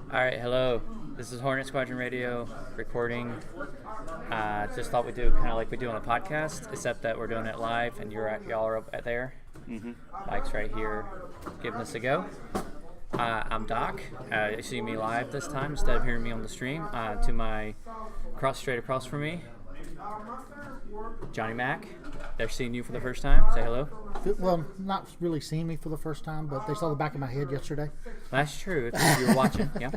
All right, hello. This is Hornet Squadron Radio recording. Just thought we'd do kind of like we do on a podcast, except that we're doing it live, and y'all are up there. Mike's right here, giving this a go. I'm Doc. You see me live this time instead of hearing me on the stream. To my straight across from me, Johnny Mac. They're seeing you for the first time. Say hello. Well, not really seeing me for the first time, but they saw the back of my head yesterday. That's true. If you were watching, yeah.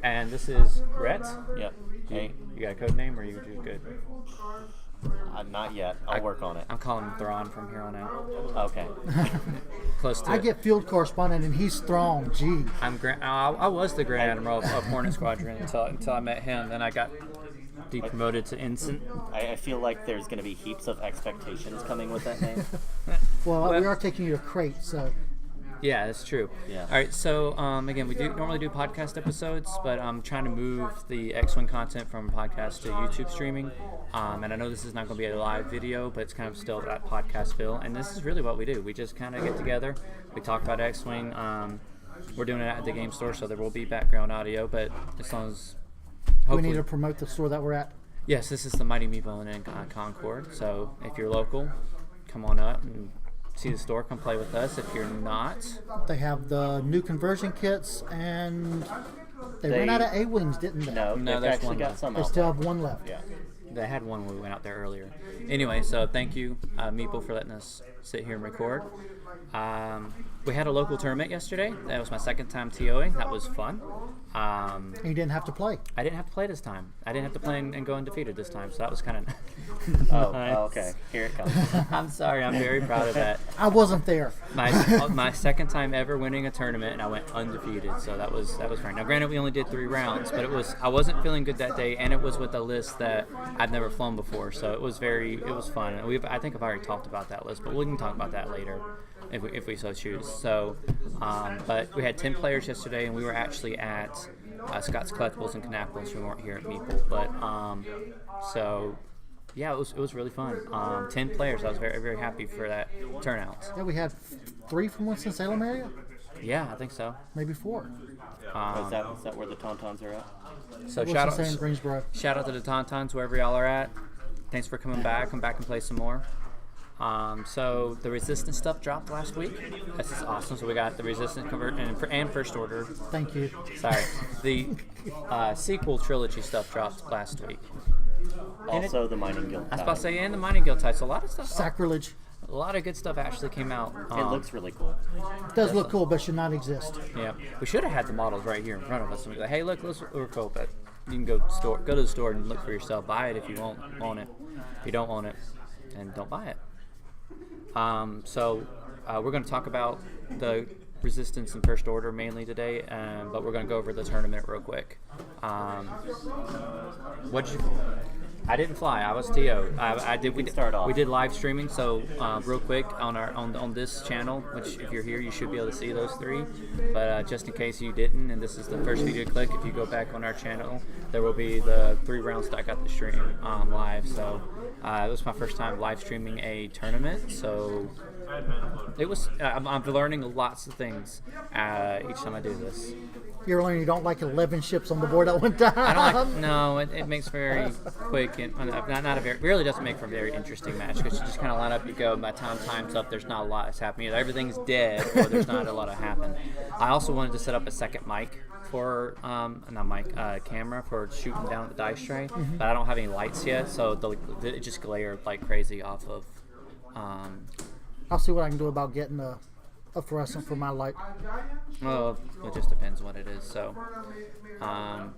And this is Rhett. Yep. Hey. You got a code name, or are you just good? Not yet. I'll work on it. I'm calling him Thrawn from here on out. Okay. Close to I it. get field correspondent, and he's Thrawn. Gee. I was the Grand Admiral of Hornet Squadron until I met him. Then I got depromoted to Ensign. I feel like there's going to be heaps of expectations coming with that name. Well, we are taking you to Crate, so. Yeah, that's true. Yeah. All right, so again, we normally do podcast episodes, but I'm trying to move the X-Wing content from podcast to YouTube streaming. And I know this is not going to be a live video, but it's kind of still that podcast feel. And this is really what we do. We just kind of get together. We talk about X-Wing. We're doing it at the game store, so there will be background audio, but as long as We need to promote the store that we're at. Yes, this is the Mighty Meatball in Concord. So if you're local, come on up and see the store. Come play with us. If you're not, They have the new conversion kits, and they ran out of A-Wings, didn't they? No, No, they've there's actually one got left. some They out still there. have one left. Yeah. they had one when we went out there earlier. Anyway, so thank you, Meeple, for letting us sit here and record. We had a local tournament yesterday. That was my second time TOing. That was fun. And you didn't have to play. I didn't have to play this time. I didn't have to play and go undefeated this time, so that was kind of Oh, nice. okay. Here it comes. I'm sorry. I'm very proud of that. I wasn't there. My second time ever winning a tournament, and I went undefeated. So that was fine. Now, granted, we only did 3 rounds, but I wasn't feeling good that day, and it was with a list that I've never flown before. So it was fun. And I think I've already talked about that list, but we can talk about that later if we so choose. So, but we had 10 players yesterday, and we were actually at Scott's Collectibles and Canapolis. We weren't here at Meeple, but so. Yeah, it was really fun. 10 players. I was very, very happy for that turnout. Yeah, we had 3 from Winston-Salem area? Yeah, I think so. Maybe 4. Is that where the Tauntauns are at? So Winston-Salem, Greensboro. shout out to the Tauntauns, wherever y'all are at. Thanks for coming back. Come back and play some more. So the Resistance stuff dropped last week. This is awesome. So we got the Resistance convert and First Order. Thank you. Sorry, the sequel trilogy stuff dropped last week. Also, the Mining Guild. I was about to say, and the Mining Guild types. A lot of stuff. Sacrilege. A lot of good stuff actually came out. It looks really cool. It does look cool, but should not exist. Yeah, we should have had the models right here in front of us. And be like, hey, look, we're cool, but you can go to the store and look for yourself. Buy it if you want it. If you don't want it, then don't buy it. So we're going to talk about the Resistance and First Order mainly today, but we're going to go over the tournament real quick. What did you? I didn't fly. I was TO. We did live streaming. So real quick on this channel, which if you're here, you should be able to see those 3. But just in case you didn't, and this is the first video to click, if you go back on our channel, there will be the 3 rounds that I got to stream live. So it was my first time live streaming a tournament. So it was. I'm learning lots of things each time I do this. You're learning you don't like 11 ships on the board at one time. I don't like. No, it makes very quick and really doesn't make for a very interesting match because you just kind of line up. You go. By the time time's up, there's not a lot that's happening. Either everything's dead or there's not a lot of happen. I also wanted to set up a second mic for camera for shooting down at the dice tray, but I don't have any lights yet, so it just glared like crazy off of. I'll see what I can do about getting a fluorescent for my light. Well, it just depends what it is. So, All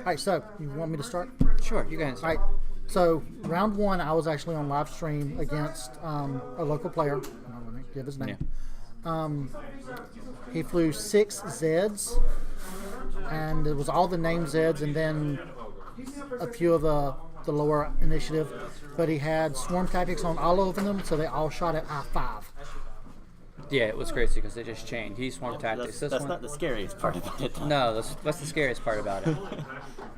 right, so you want me to start? sure, you guys. All right. So round 1, I was actually on live stream against a local player. I'm not going to give his name. Yeah. He flew 6 Zeds, and it was all the name Zeds, and then a few of the lower initiative. But he had swarm tactics on all of them, so they all shot at I-5. Yeah, it was crazy because they just changed. He swarm tactics. That's not the scariest part about it. No, that's the scariest part about it.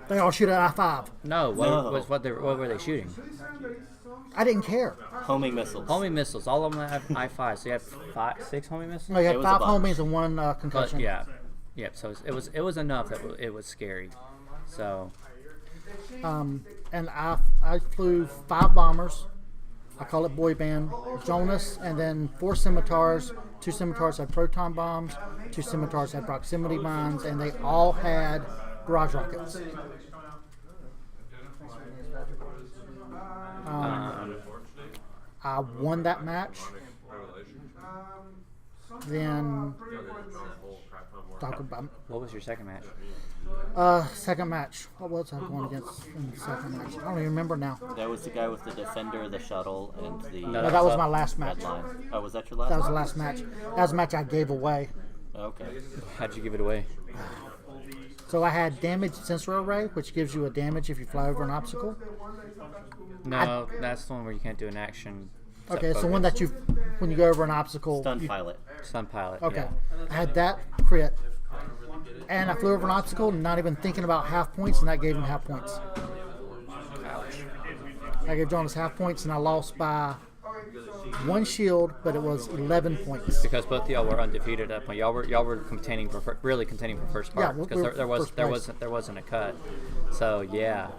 They all shoot at I-5. No, what were they shooting? I didn't care. Homing missiles. Homing missiles. All of them have I-5. So you have 6 homing missiles? No, you It had was a 5 bunch. homies and 1 But concussion. yeah, Yep. So it was enough that it was scary. So And I flew 5 bombers. I call it boy band. Jonas, and then 4 scimitars. 2 scimitars had proton bombs. 2 scimitars had proximity mines, and they all had barrage rockets. I won that match. Then talk about what was your second match? second match. What was I going against in the second match? I don't even remember now. That was the guy with the defender, the shuttle, and the No, that was my last match. red line. Oh, was that your last? That was the one? last match. That was a match I gave away. Okay. How'd you give it away? So I had damage sensor array, which gives you a damage if you fly over an obstacle. No, that's the one where you can't do an action. Okay, so one that when you go over an obstacle. Stun pilot. Stun pilot. Okay, Yeah. I had that crit, and I flew over an obstacle, not even thinking about half points, and that gave him half points. Ouch. I gave Jonas half points, and I lost by 1 shield, but it was 11 points. Because both of y'all were undefeated at that point. Y'all were contending for really contending for first part. Yeah, because first place. there wasn't a cut. So yeah,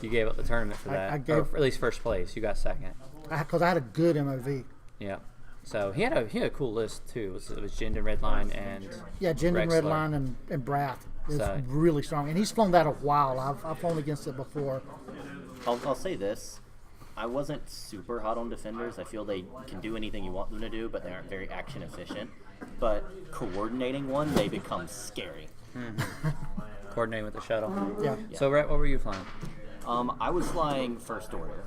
you gave up the tournament for that. I gave- or at least first place. You got second. Because I had a good MOV. Yeah. So he had a cool list too. It was Jinden, Redline, and Yeah, Jinden, Rexler. Redline, and Brath is So- really strong, and he's flown that a while. I've flown against it before. I'll say this. I wasn't super hot on defenders. I feel they can do anything you want them to do, but they aren't very action efficient. But coordinating one, they become scary. Coordinating with the shuttle. Yeah. So Rhett, what were you flying? I was flying first order.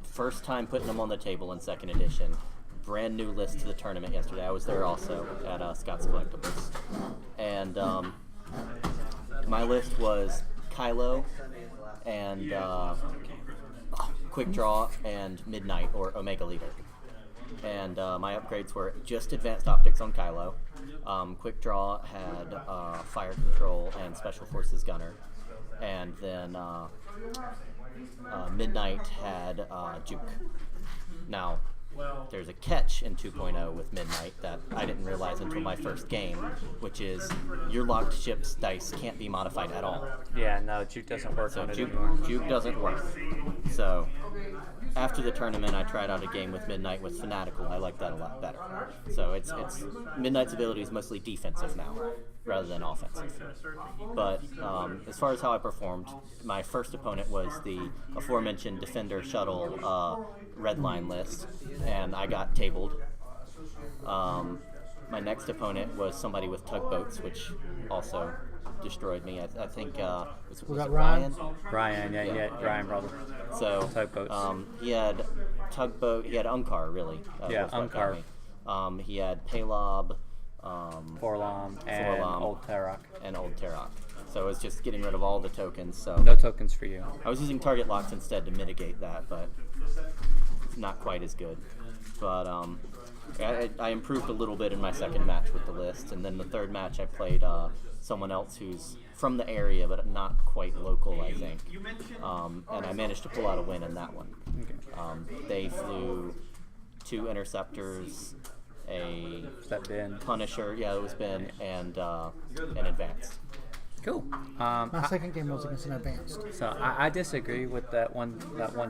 First time putting them on the table in second edition. Brand new list to the tournament yesterday. I was there also at Scott's Collectibles. And my list was Kylo and Quick Draw and Midnight or Omega Leader. And my upgrades were just advanced optics on Kylo. Quick Draw had fire control and special forces gunner. And then Midnight had Juke. Now, there's a catch in 2.0 with Midnight that I didn't realize until my first game, which is your locked ship's dice can't be modified at all. Yeah, no, Juke doesn't work So on it Juke, anymore. Juke doesn't work. So after the tournament, I tried out a game with Midnight with Fanatical. I like that a lot better. So it's Midnight's ability is mostly defensive now rather than offensive. But as far as how I performed, my first opponent was the aforementioned Defender Shuttle red line list, and I got tabled. My next opponent was somebody with tugboats, which also destroyed me. I think was that it Ryan? Ryan, yeah, Ryan brother. So Tugboats. he had tugboat. He had Unkar really. Yeah, was what got Unkar. me. He had Palob, Forlom and Forlom. Old Tarok. and Old Terok. So it was just getting rid of all the tokens. So No tokens for you. I was using target locks instead to mitigate that, but not quite as good. But I improved a little bit in my second match with the list, and then the third match I played someone else who's from the area but not quite local, I think. And I managed to pull out a win in that one. Okay. They flew 2 interceptors, a That Ben. Punisher, yeah, it was Ben, and an advanced. Cool. My second game was against an advanced. So I disagree with that one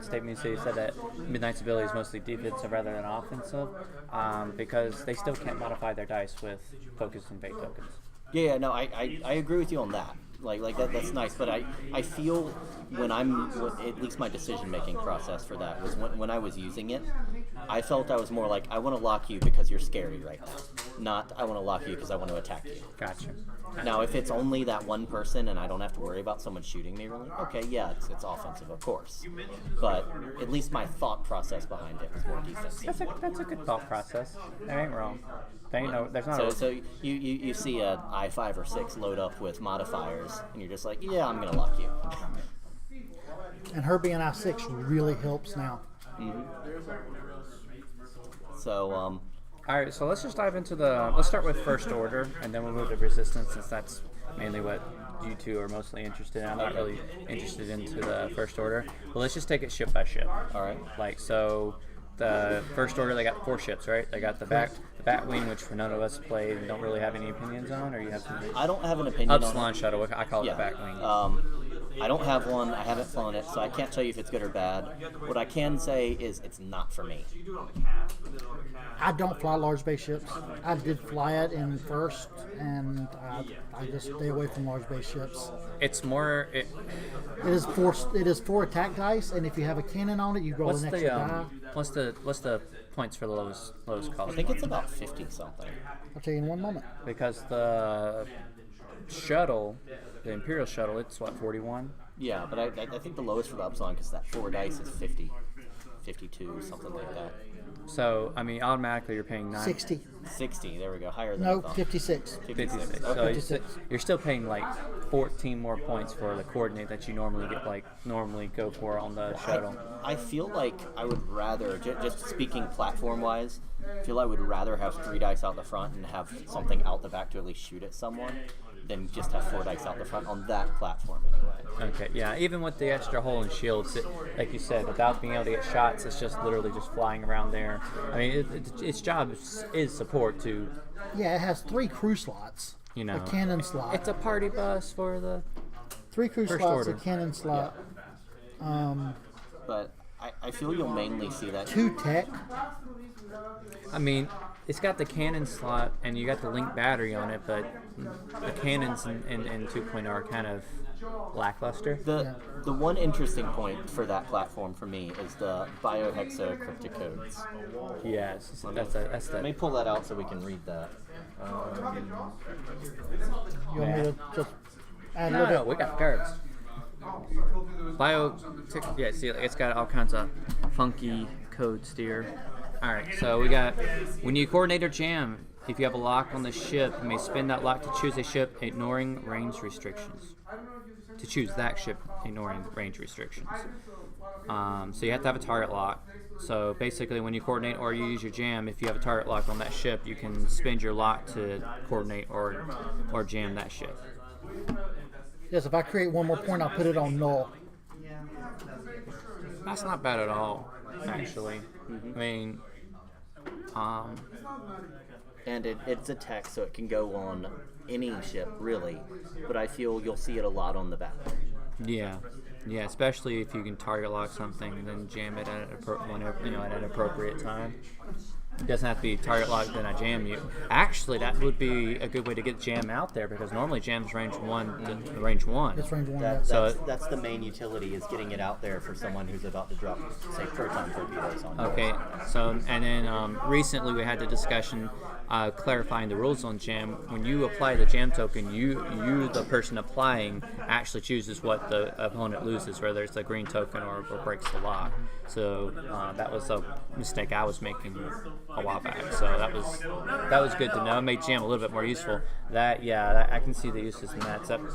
statement you said that Midnight's ability is mostly defensive rather than offensive, because they still can't modify their dice with focus and bait tokens. Yeah, no, I agree with you on that. Like that's nice, but I feel when at least my decision making process for that was when I was using it, I felt I was more like I want to lock you because you're scary right now, not I want to lock you because I want to attack you. Gotcha. Now, if it's only that one person and I don't have to worry about someone shooting me, really, okay, yeah, it's offensive, of course. But at least my thought process behind it was more defensive. That's a good thought process. That ain't wrong. There's not. So you see a I5 or 6 load up with modifiers, and you're just like, yeah, I'm gonna lock you. And her being I6 really helps now. So All right, so let's just dive into let's start with first order, and then we'll move to resistance, since that's mainly what you two are mostly interested in. I'm not really interested into the first order. But let's just take it ship by ship. all right. Like, so the first order, they got 4 ships, right? They got the Batwing, which none of us played and don't really have any opinions on, or you have some I don't have an opinion on Upsilon it. shuttle. I call it Yeah. the Batwing. I don't have one. I haven't flown it, so I can't tell you if it's good or bad. What I can say is it's not for me. I don't fly large base ships. I did fly it in first, and I just stay away from large base ships. It's more. It is four attack dice, and if you have a cannon on it, you roll What's an extra die. what's the points for the lowest I cost? think it's about 50 something. I'll tell you in one moment. Because the shuttle, the Imperial shuttle, it's what, 41? Yeah, but I think the lowest for the Upsilon, because that 4 dice is 50, 52, something like that. So I mean, automatically you're paying 60. 60, there we go, higher than No, I thought. 56. 56. So Okay. 56. you're still paying like 14 more points for the coordinate that you normally go for on the shuttle. I feel like I would rather, just speaking platform-wise, I feel I would rather have 3 dice out the front and have something out the back to at least shoot at someone than just have 4 dice out the front on that platform anyway. Okay, yeah. Even with the extra hull and shields, like you said, without being able to get shots, it's just literally just flying around there. I mean, its job is support to, Yeah, it has 3 crew slots. you know. A cannon slot. It's a party bus for the. 3 crew First slots, order. a cannon slot, But I feel you'll mainly see that. 2 tech. I mean, it's got the cannon slot and you got the link battery on it, but the cannons in 2.0 are kind of lackluster. The one interesting point for that platform for me is the biohexa cryptic codes. Yes, that's Let me the. pull that out so we can read that. You want me to just add a No, little we got cards. Yeah, see, it's got all kinds of funky codes here. All right, so we got when you coordinate or jam. If you have a lock on the ship, you may spin that lock to choose a ship ignoring range restrictions. To choose that ship ignoring range restrictions. So you have to have a target lock. So basically, when you coordinate or you use your jam, if you have a target lock on that ship, you can spin your lock to coordinate or jam that ship. Yes, if I create one more point, I'll put it on null. That's not bad at all, actually. I mean, And it's a tech, so it can go on any ship, really. But I feel you'll see it a lot on the back. yeah, especially if you can target lock something and then jam it at an appropriate time. It doesn't have to be target locked, then I jam you. Actually, that would be a good way to get jam out there because normally jam's range 1 to range 1. It's range 1. That's the main utility, is getting it out there for someone who's about to drop, say, proton torpedoes on you. Okay, so and then recently we had the discussion clarifying the rules on jam. When you apply the jam token, you the person applying actually chooses what the opponent loses, whether it's a green token or breaks the lock. So that was a mistake I was making a while back. So that was good to know. It made jam a little bit more useful. I can see the uses in that. So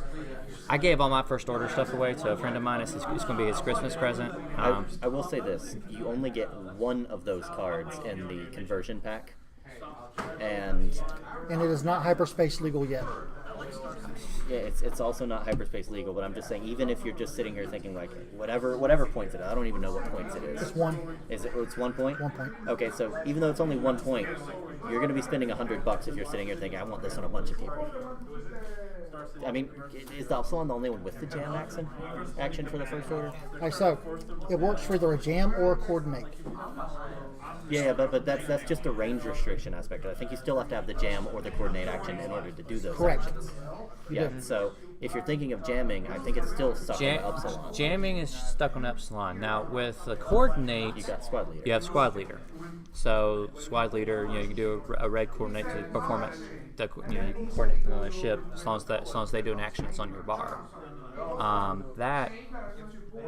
I gave all my first order stuff away to a friend of mine. It's going to be his Christmas present. I will say this: you only get one of those cards in the conversion pack, and And it is not hyperspace legal yet. yeah, it's also not hyperspace legal. But I'm just saying, even if you're just sitting here thinking like whatever points it is, I don't even know what points it is. It's 1. It's 1 point? 1 point. Okay, so even though it's only 1 point, you're going to be spending $100 if you're sitting here thinking, I want this on a bunch of people. I mean, is the Upsilon the only one with the jam action for the first order? Alright, so it works for either a jam or a coordinate. Yeah, but that's just a range restriction aspect. I think you still have to have the jam or the coordinate action in order to do those Correct. actions. You Yeah, do. so if you're thinking of jamming, I think it's still stuck on the Upsilon. Jamming is stuck on Epsilon. Now with the coordinate, You got squad leader. you have squad leader. So squad leader, you can do a red coordinate to perform it. You can coordinate the ship as long as they do an action that's on your bar. That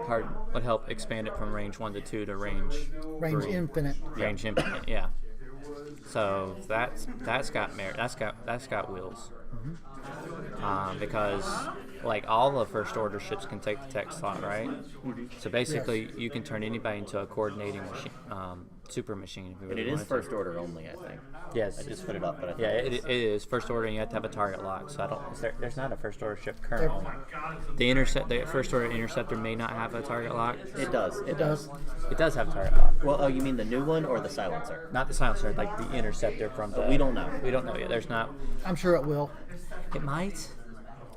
part would help expand it from range 1 to 2 to range Range 3. infinite. Range infinite, yeah. So that's got merit. That's got wheels. Because like all the first order ships can take the tech slot, right? So basically, you can turn anybody into a coordinating machine, super machine. If you And really it is wanted first to. order only, I think. Yes. I just put it up, but I think Yeah, it is first order, and you have to have a target lock. So I don't. There's not a first order ship currently. The first order interceptor may not have a target lock. It does. It does. It does have a target lock. Well, oh, you mean the new one or the silencer? Not the silencer, like the interceptor from the. We don't know. We don't know yet. There's not. I'm sure it will. It might.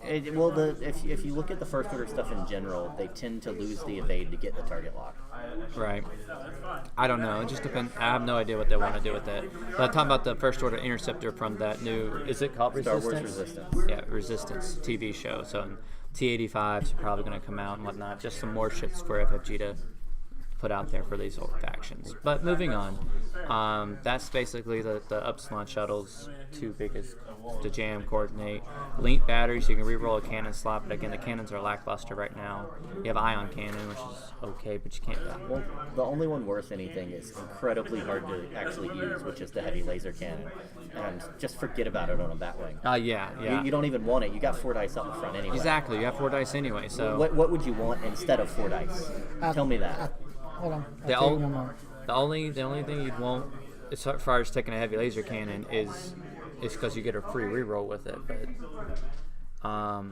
If you look at the first order stuff in general, they tend to lose the evade to get the target lock. Right. I don't know. It just depends. I have no idea what they want to do with it. But I'm talking about the first order interceptor from that new. Is it called Star Resistance? Wars Resistance. Yeah, Resistance TV show. So T-85s are probably going to come out and whatnot. Just some more ships for FFG to put out there for these old factions. But moving on, that's basically the Upsilon shuttles, two biggest to jam, coordinate. Link batteries, you can re-roll a cannon slot, but again, the cannons are lackluster right now. You have ion cannon, which is okay, but you can't. Well, the only one worth anything is incredibly hard to actually use, which is the heavy laser cannon. And just forget about it on a Batwing. Yeah. You don't even want it. You got 4 dice up in front anyway. Exactly, you have 4 dice anyway, so. What would you want instead of 4 dice? Tell me that. Hold on. The, I'll tell you ol- one more. the only thing you'd want as far as taking a heavy laser cannon is because you get a free reroll with it. But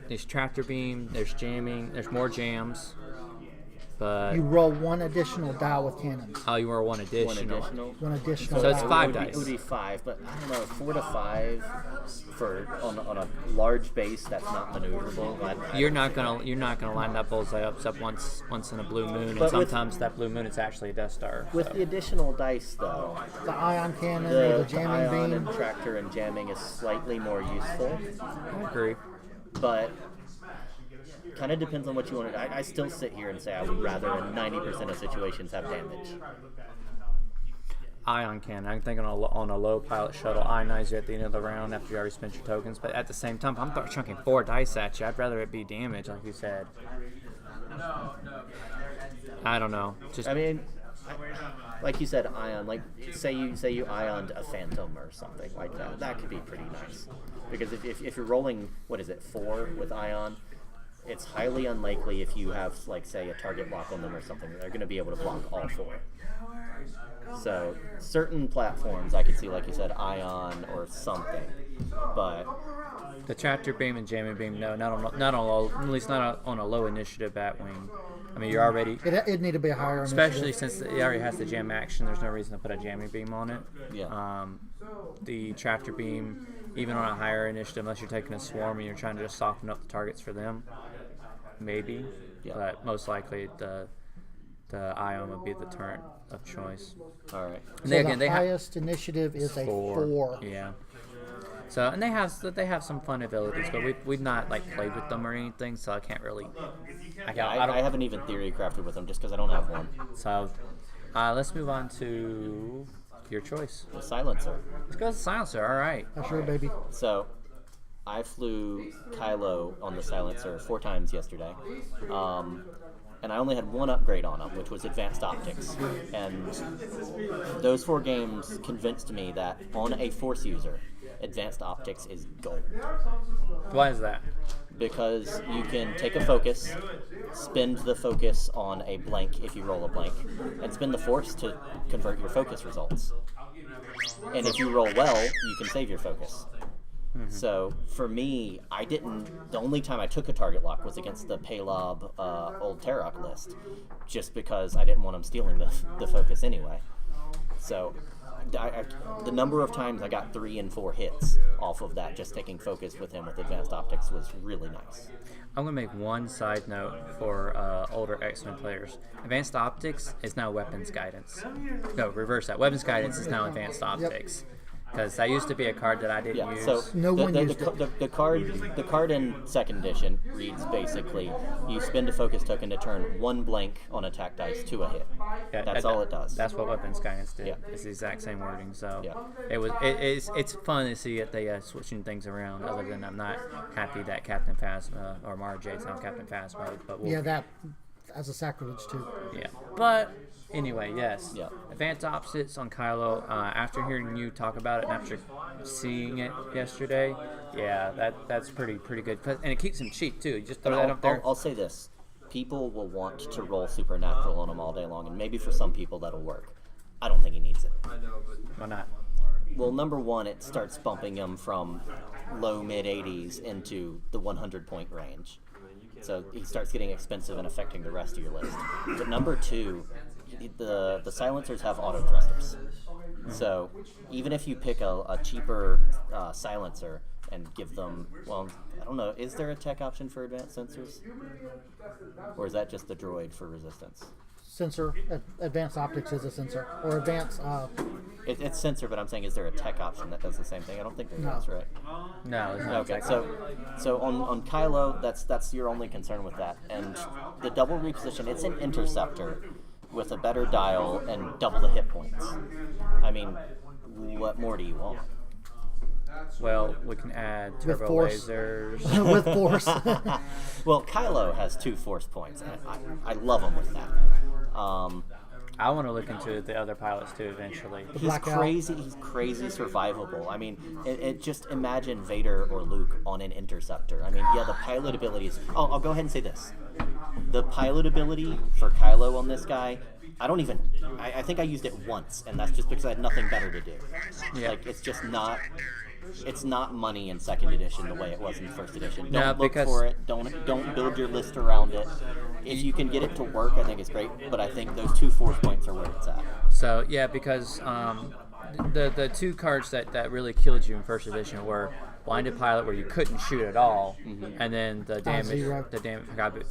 there's tractor beam, there's jamming, there's more jams. But You roll 1 additional die with cannons. you were one additional. One additional. 1 additional So it's die. 5 It dice. would be 5, but I don't know, 4 to 5 on a large base that's not maneuverable. You're not gonna line that bullseye up except once in a blue moon, and But with- sometimes that blue moon is actually a Death Star. With so. the additional dice, though, The ion cannon or the the jamming ion beam. and tractor and jamming is slightly more useful, I agree. but kind of depends on what you want to. I still sit here and say I would rather in 90% of situations have damage. Ion cannon. I'm thinking on a low pilot shuttle, ionize you at the end of the round after you already spent your tokens. But at the same time, if I'm chunking 4 dice at you, I'd rather it be damage, like you said. I don't know. Just I mean, like you said, ion. Like say you ioned a phantom or something like that. That could be pretty nice because if you're rolling, what is it, 4 with ion, it's highly unlikely if you have, like, say, a target lock on them or something, they're going to be able to block all 4. So certain platforms I could see, like you said, ion or something, but the tractor beam and jamming beam, no, not on low, at least not on a low initiative Batwing. I mean, you're already, It need to be a higher especially initiative. since it already has the jam action. There's no reason to put a jamming beam on it. yeah. The tractor beam, even on a higher initiative, unless you're taking a swarm and you're trying to just soften up the targets for them, maybe. Yeah. But most likely the ion would be the turret of choice. All right. And So they the have highest initiative is a 4. Yeah. So and they have some fun abilities, but we've not like played with them or anything, so I can't really. I haven't even theory crafted with them just because I don't have one. So let's move on to your choice. The silencer. Let's go with the silencer. All right. That's your baby. So, I flew Kylo on the silencer 4 times yesterday, and I only had 1 upgrade on him, which was advanced optics. And those 4 games convinced me that on a Force user, advanced optics is gold. Why is that? Because you can take a focus, spend the focus on a blank if you roll a blank, and spend the Force to convert your focus results. And if you roll well, you can save your focus. So for me, the only time I took a target lock was against the Paylob Old Tarok list, just because I didn't want him stealing the focus anyway. So the number of times I got 3 and 4 hits off of that, just taking focus with him with advanced optics, was really nice. I'm going to make one side note for older X-Men players. Advanced Optics is now Weapons Guidance. No, reverse that. Weapons Guidance is now Advanced Optics. Because that used to be a card that I didn't use. So No one used it. the card in 2nd edition reads basically, you spend a focus token to turn 1 blank on attack dice to a hit. Yeah, That's all it does. That's what Weapons Guidance did. Yeah. It's the exact same wording. So Yeah. it's fun to see that they switching things around. Other than I'm not happy that Captain Phasma or Mara Jade's not Captain Phasma, but Yeah, that as a sacrilege too. Yeah. But anyway, yes. Yeah. Advanced opposites on Kylo. After hearing you talk about it and after seeing it yesterday, Yeah, that's pretty good, and it keeps him cheap too. You just throw But that up there. I'll say this: people will want to roll Supernatural on him all day long, and maybe for some people that'll work. I don't think he needs it. Why not? Well, number one, it starts bumping him from low mid 80s into the 100-point range. So he starts getting expensive and affecting the rest of your list. But number two, the silencers have auto thrusters. So even if you pick a cheaper silencer and give them, well, I don't know, is there a tech option for advanced sensors? Or is that just the droid for resistance? Sensor, advanced optics is a sensor, or advanced. It's sensor, but I'm saying, is there a tech option that does the same thing? I don't think there is, right? No, it's not. Okay, so on Kylo, that's your only concern with that. And the double reposition, it's an interceptor with a better dial and double the hit points. I mean, what more do you want? Well, we can add turbo force. lasers. With force. Well, Kylo has 2 force points, and I love him with that. I want to look into the other pilots too eventually. He's Blackout. crazy. He's crazy survivable. I mean, it just imagine Vader or Luke on an interceptor. I mean, yeah, the pilot ability is. Oh, I'll go ahead and say this: the pilot ability for Kylo on this guy. I think I used it once, and that's just because I had nothing better to do. Yeah. Like, it's just not. It's not money in second edition the way it was in first edition. No, Don't look because- for it. Don't build your list around it. If you can get it to work, I think it's great. But I think those 2 force points are where it's at. So yeah, because the 2 cards that really killed you in first edition were blinded pilot, where you couldn't shoot at all, and then the zero. damage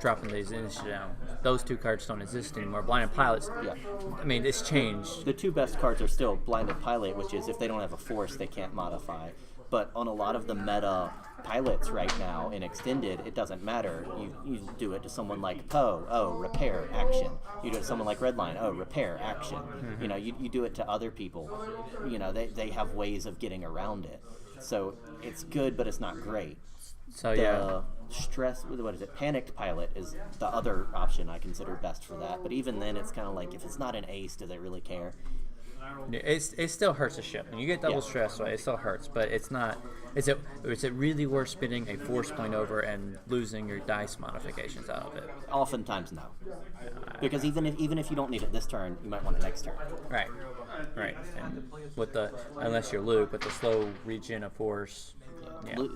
dropping these initiative down. Those 2 cards don't exist anymore. Blinded pilots. Yeah. I mean, it's changed. The 2 best cards are still Blinded Pilot, which is if they don't have a force, they can't modify. But on a lot of the meta pilots right now in Extended, it doesn't matter. You do it to someone like Poe, repair, action. You do it to someone like Redline, repair, action. You know, you do it to other people. You know, they have ways of getting around it. So it's good, but it's not great. So yeah. What is it? Panicked Pilot is the other option I consider best for that. But even then, it's kind of like, if it's not an ace, do they really care? It still hurts a ship. When you get double stress, right, it still hurts. But it's not. Is it really worth spending a force point over and losing your dice modifications out of it? Oftentimes, no. Because even if you don't need it this turn, you might want it next turn. Right. And with unless you're Luke, with the slow regen of force. Yeah.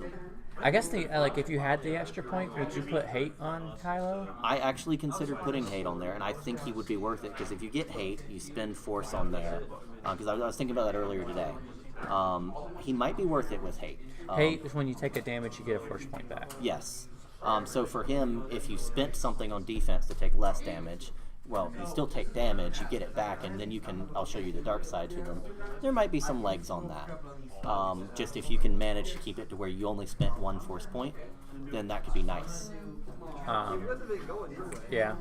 I guess if you had the extra point, would you put hate on Kylo? I actually considered putting hate on there, and I think he would be worth it, because if you get hate, you spend force on there. Because I was thinking about that earlier today. He might be worth it with hate. Hate is when you take a damage, you get a force point back. Yes. So for him, if you spent something on defense to take less damage, well, you still take damage, you get it back, and then I'll show you the dark side to them. There might be some legs on that. Just if you can manage to keep it to where you only spent 1 force point, then that could be nice. Yeah,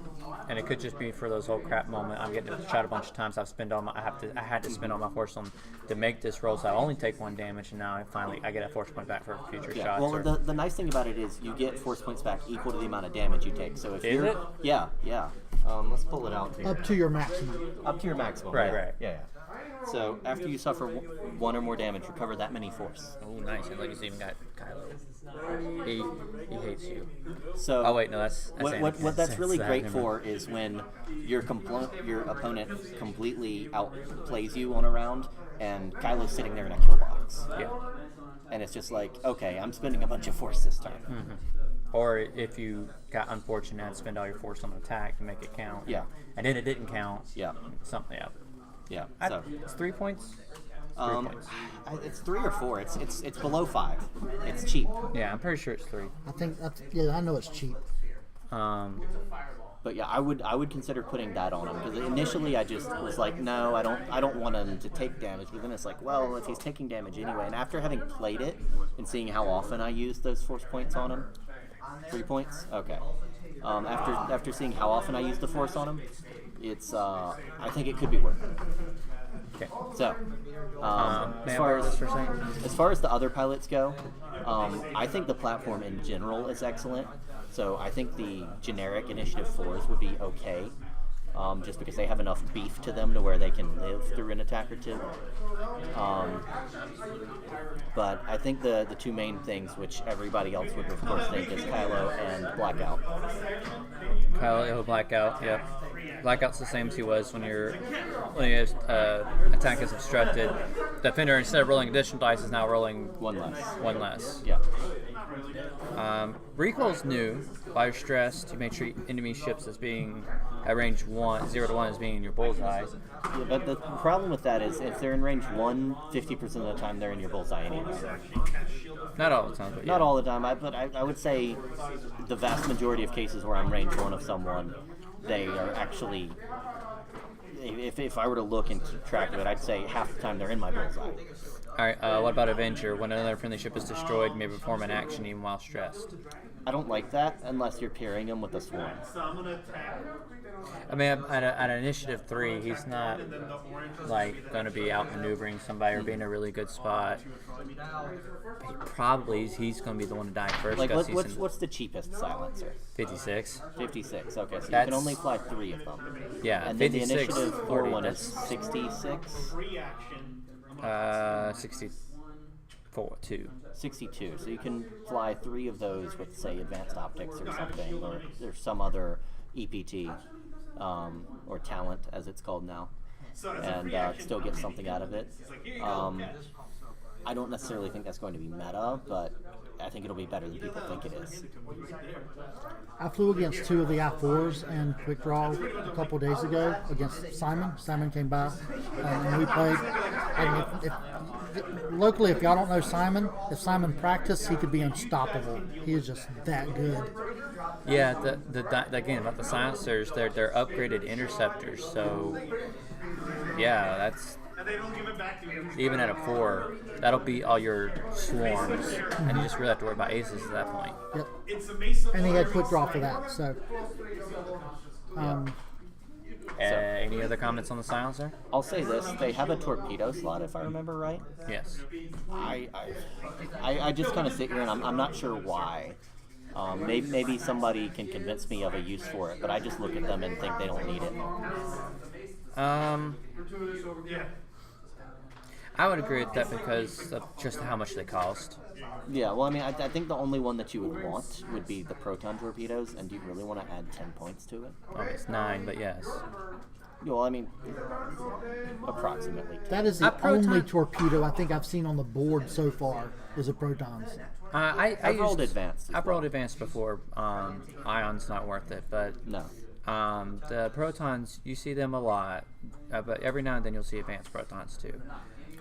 and it could just be for those whole crap moment. I'm getting shot a bunch of times. I had to spend all my force on to make this roll, so I only take 1 damage, and now I get a force point back for future shots. Well, the nice thing about it is you get force points back equal to the amount of damage you take. So if Is it? Yeah. Let's pull it out here. Up to your maximum. Up to your maximum. Right. Yeah. So after you suffer 1 or more damage, recover that many force. Oh, nice. And he's even got Kylo. He hates you. So Oh wait, no, that's what that's really great never for is when your opponent completely outplays you on a round, and Kylo's sitting there in a kill box. Yeah. And it's just like, okay, I'm spending a bunch of force this turn. Mm-hmm. Or if you got unfortunate and spend all your force on attack to make it count. Yeah. And then it didn't count. Yeah. Something up. Yeah. It's 3 points. It's 3 or 4. It's below 5. It's cheap. Yeah, I'm pretty sure it's 3. I think I know it's cheap. But yeah, I would consider putting that on him, because initially I just was like, no, I don't want him to take damage. But then it's like, well, if he's taking damage anyway, and after having played it and seeing how often I use those force points on him, 3 points, okay. After seeing how often I use the force on him, it's I think it could be worth it. Okay. So, as far as the other pilots go, I think the platform in general is excellent. So I think the generic Initiative 4s would be okay. just because they have enough beef to them to where they can live through an attack or two. But I think the two main things, which everybody else would of course think, is Kylo and Blackout. Kylo Blackout, yep. Blackout's the same as he was when his attack is obstructed. Defender, instead of rolling additional dice, is now rolling One less. Yeah. Recoil's new. While you're stressed, you may treat enemy ships as being at range 0 to 1 as being in your bullseye. Yeah, but the problem with that is if they're in range 1, 50% of the time they're in your bullseye anyway. Not all the time, but yeah. Not all the time, but I would say the vast majority of cases where I'm range 1 of someone, they are actually, if I were to look and keep track of it, I'd say half the time they're in my bullseye. Alright, what about Avenger? When another friendly ship is destroyed, you may perform an action even while stressed. I don't like that unless you're pairing him with a swarm. I mean, at Initiative 3, he's not, like, going to be out maneuvering somebody or being in a really good spot. He's going to be the one to die first. Like, what's the cheapest silencer? 56. 56, okay, so you That's- can only fly 3 of them. Yeah, And then the 56, Initiative 4 40, one is that's 66? 62. 62. So you can fly 3 of those with, say, advanced optics or something, or there's some other EPT, or talent, as it's called now, and still get something out of it. I don't necessarily think that's going to be meta, but I think it'll be better than people think it is. I flew against 2 of the I-4s in quick draw a couple days ago against Simon. Simon came by and we played. And locally, if y'all don't know Simon, if Simon practiced, he could be unstoppable. He is just that good. Yeah, again, about the silencers, they're upgraded interceptors, so yeah, that's even at a 4, that'll beat all your swarms, and you just really have to worry about aces at that point. Yep. And he had quick draw for that, so. Any other comments on the silencer? I'll say this: they have a torpedo slot, if I remember right. Yes. I just kind of sit here and I'm not sure why. Maybe somebody can convince me of a use for it, but I just look at them and think they don't need it. I would agree with that because of just how much they cost. Yeah, well, I mean, I think the only one that you would want would be the proton torpedoes, and do you really want to add 10 points to it? It's 9, but yes. Well, I mean, approximately. That is the only torpedo I think I've seen on the board so far is a protons. I've rolled advanced. I've rolled advanced before. Ion's not worth it, but no. The protons, you see them a lot, but every now and then you'll see advanced protons too.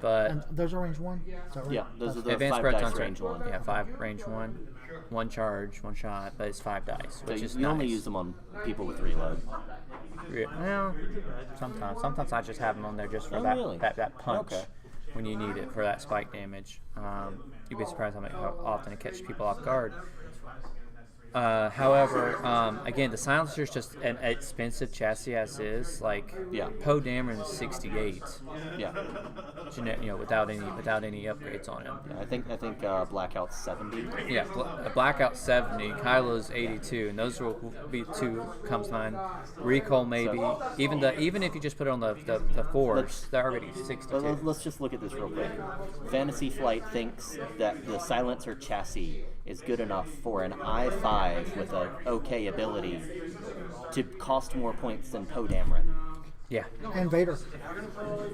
But And those are range 1? Is that right? Yeah, those are the advanced 5 dice protons range 1. Yeah, 5 range 1, 1 charge, 1 shot, but it's 5 dice, which is you nice. only use them on people with reload. Well, sometimes I just have them on there just for really? that punch Okay. when you need it for that spike damage. You'd be surprised how often it catches people off guard. However, again, the silencer is just an expensive chassis as is. Like, Yeah. Poe Dameron is 68. Yeah. Without any upgrades on him. I think Blackout's 70. Yeah, Blackout 70, Kylo's 82, and those will be 2 comes to mind. Recoil maybe, even if you just put it on the 4s, they're already 62. Let's just look at this real quick. Fantasy Flight thinks that the silencer chassis is good enough for an I-5 with an okay ability to cost more points than Poe Dameron. Yeah. And Vader.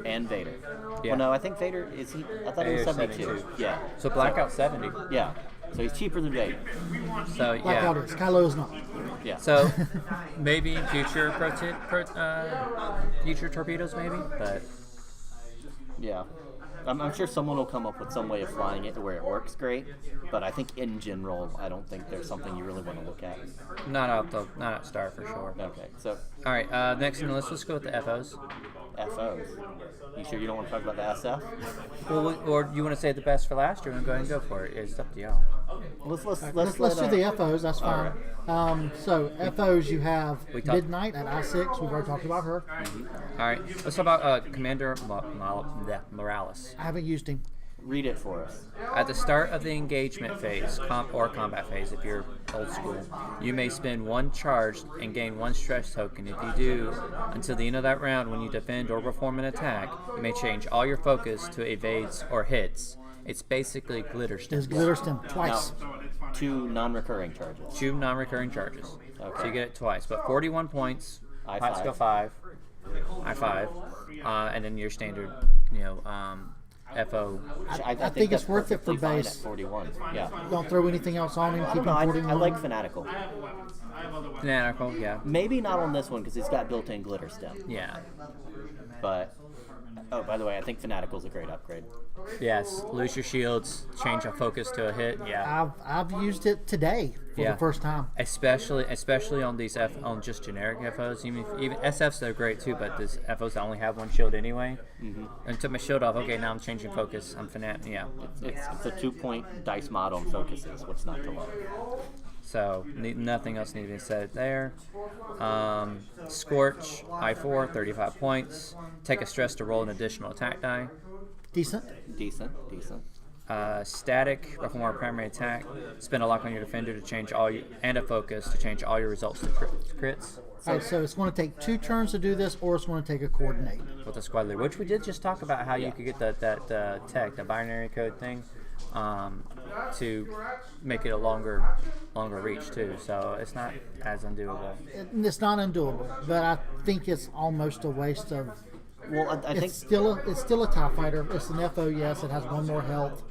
And Vader. Yeah. Well, no, I think Vader is he. I thought he was Vader's 72. 72. Yeah. So Blackout 70. Yeah. So he's cheaper than Vader. So Blackout yeah. is. Kylo is not. Yeah. So maybe future future torpedoes, maybe, but Yeah. I'm sure someone will come up with some way of flying it to where it works great, but I think in general, I don't think there's something you really want to look at. not at Star for sure. Okay, so All right, next on the list, let's go with the FOs. FOs. You sure you don't want to talk about the SF? Well, or you want to save the best for last, or you want to go ahead and go for it? It's up to y'all. Let's Let's do the FOs. That's fine. So FOs, you have We talked- Midnight at I6. We've already talked about her. All right, let's talk about Commander Morales. I haven't used him. Read it for us. At the start of the engagement phase, or combat phase if you're old school, you may spend 1 charge and gain 1 stress token. If you do, until the end of that round, when you defend or perform an attack, you may change all your focus to evades or hits. It's basically glitter stim. It's glitter stim twice. Now, 2 non-recurring charges. 2 non-recurring charges. Okay. So you get it twice. But 41 points, I pots five. go 5, I 5, and then your standard, FO. I think it's that's worth it for perfectly fine base. At 41. Yeah. Don't throw anything else on him. Keep him I 41. like Fanatical. Fanatical, yeah. Maybe not on this one because he's got built-in glitter stem. Yeah. But by the way, I think Fanatical's a great upgrade. Yes. Lose your shields, change a focus to a hit. Yeah. I've used it today for the first time. Especially on these on just generic FOs. Even SFs, they're great too, but this FOs that only have 1 shield anyway. Mm-hmm. And took my shield off. Okay, now I'm changing focus. I'm Fanat. Yeah. It's a 2-point dice mod on focuses. What's not to love? So nothing else needs to be said there. Scorch, I4, 35 points. Take a stress to roll an additional attack die. Decent. Static, perform a primary attack. Spend a lock on your defender to change and a focus to change all your results to crits. All right, so it's going to take 2 turns to do this, or it's going to take a coordinate. With the squad leader, which we did just talk about how you could get that tech, the binary code thing, to make it a longer reach too. So it's not as undoable. It's not undoable, but I think it's almost a waste of. Well, I think it's still a TIE fighter. It's an FO, yes. It has 1 more health.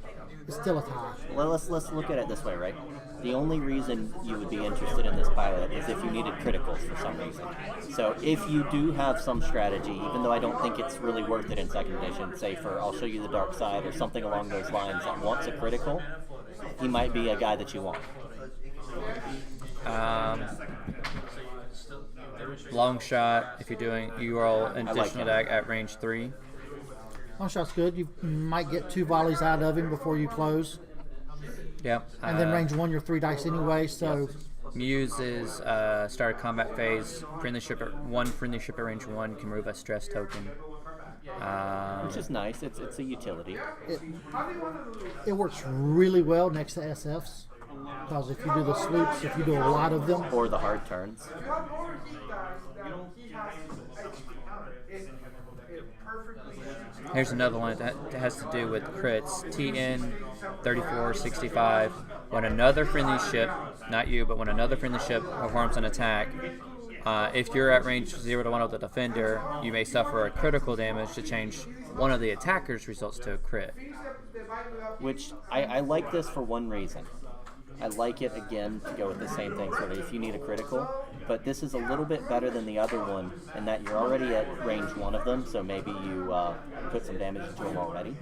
It's still a TIE. Well, let's look at it this way, right? The only reason you would be interested in this pilot is if you needed criticals for some reason. So if you do have some strategy, even though I don't think it's really worth it in 2nd edition, say for I'll show you the dark side or something along those lines that wants a critical, he might be a guy that you want. Long shot, if you're doing, you roll an additional attack at range 3. Long shot's good. You might get 2 volleys out of him before you close. Yep. And then range 1, you're 3 dice anyway, so. Muse is start a combat phase. One friendly ship at range 1 can remove a stress token. Which is nice. It's a utility. It works really well next to SFs. Because if you do the sloops, if you do a lot of them. Or the hard turns. Here's another one that has to do with crits. TN 3465. When another friendly ship, not you, but when another friendly ship performs an attack, if you're at range 0 to 1 of the defender, you may suffer a critical damage to change one of the attacker's results to a crit. Which I like this for one reason. I like it, again, to go with the same thing, sort of if you need a critical, but this is a little bit better than the other one in that you're already at range 1 of them, so maybe you put some damage into them already.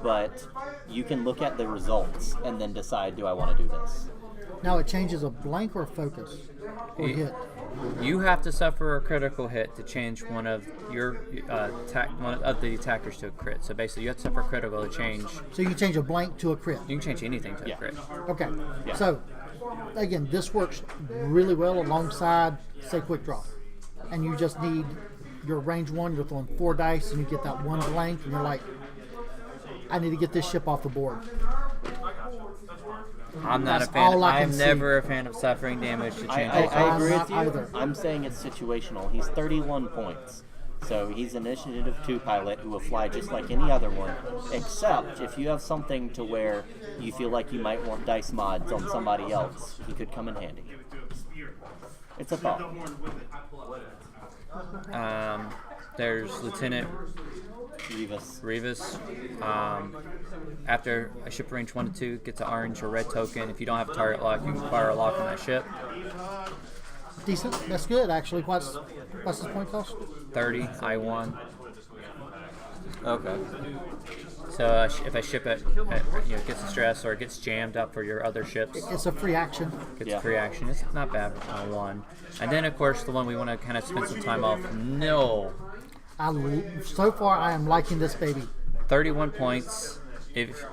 But you can look at the results and then decide, do I want to do this? Now it changes a blank or a focus or hit. You have to suffer a critical hit to change one of your one of the attackers to a crit. So basically, you have to suffer a critical to change. So you can change a blank to a crit. You can change anything to a crit. Okay. Yeah. So again, this works really well alongside, say, quick draw, and you just need your range 1. You're throwing 4 dice, and you get that 1 blank, and you're like, I need to get this ship off the board. I'm not a fan. I'm never a fan of suffering damage to change. I agree with you. Either. I'm saying it's situational. He's 31 points. So he's an Initiative 2 pilot who will fly just like any other one, except if you have something to where you feel like you might want dice mods on somebody else, he could come in handy. It's a thought. There's Lieutenant Revis. After a ship range 1 to 2 gets an orange or red token. If you don't have a target lock, you can fire a lock on that ship. Decent. That's good, actually. What's his point cost? 30. I1. Okay. So if a ship gets a stress or gets jammed up for your other ships, It's a free action. gets a free action. It's not bad on 1. And then of course the one we want to kind of spend some time off. No. So far, I am liking this baby. 31 points.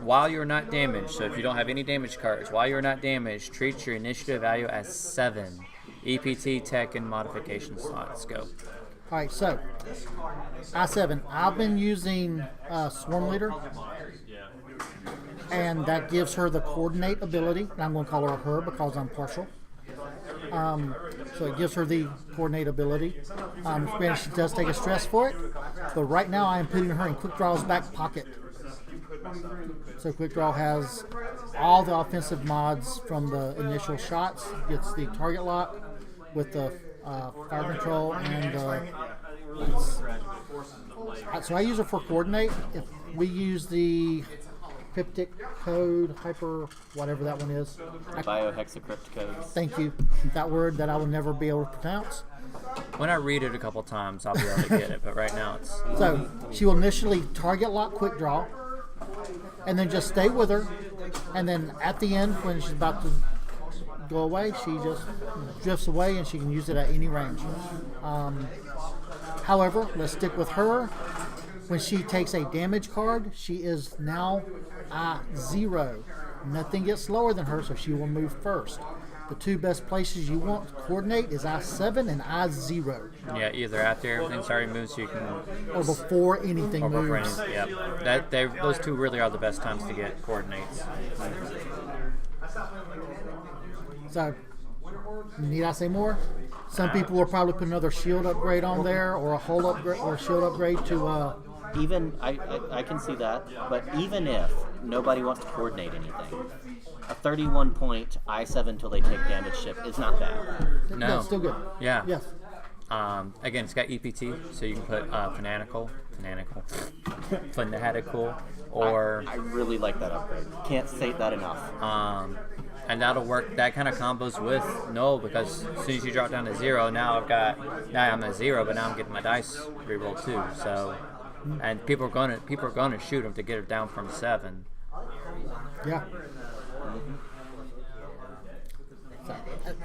While you're not damaged, so if you don't have any damage cards, while you're not damaged, treat your initiative value as 7. EPT, tech, and modification slots. Go. All right, so I7. I've been using Swarm Leader, and that gives her the coordinate ability. And I'm going to call her because I'm partial. So it gives her the coordinate ability. Granted, she does take a stress for it, but right now I am putting her in Quick Draw's back pocket. So Quick Draw has all the offensive mods from the initial shots. Gets the target lock with the fire control and so I use it for coordinate. If we use the cryptic code, hyper, whatever that one is. Biohexacrypt codes. Thank you. That word that I will never be able to pronounce. When I read it a couple times, I'll be able to get it. But right now, it's So she will initially target lock Quick Draw, and then just stay with her. And then at the end, when she's about to go away, she just drifts away, and she can use it at any range. However, let's stick with her. When she takes a damage card, she is now I-0. Nothing gets lower than her, so she will move first. The two best places you want to coordinate is I-7 and I-0. yeah, either after everything's already moved, so you can, Or before anything or before moves. any, yeah, those two really are the best times to get coordinates. So, need I say more? Some people will probably put another shield upgrade on there, or a hull upgrade, or a shield upgrade to. Even I can see that, but even if nobody wants to coordinate anything, a 31 point I-7 till they take damage ship is not bad. No. That's still good. Yeah. Yes. Again, it's got EPT, so you can put fanatical, or I really like that upgrade. Can't say that enough. and that'll work. That kind of combos with null, because as soon as you drop down to 0, now I'm at 0, but now I'm getting my dice reroll too. So, and people are gonna shoot them to get it down from 7. Yeah.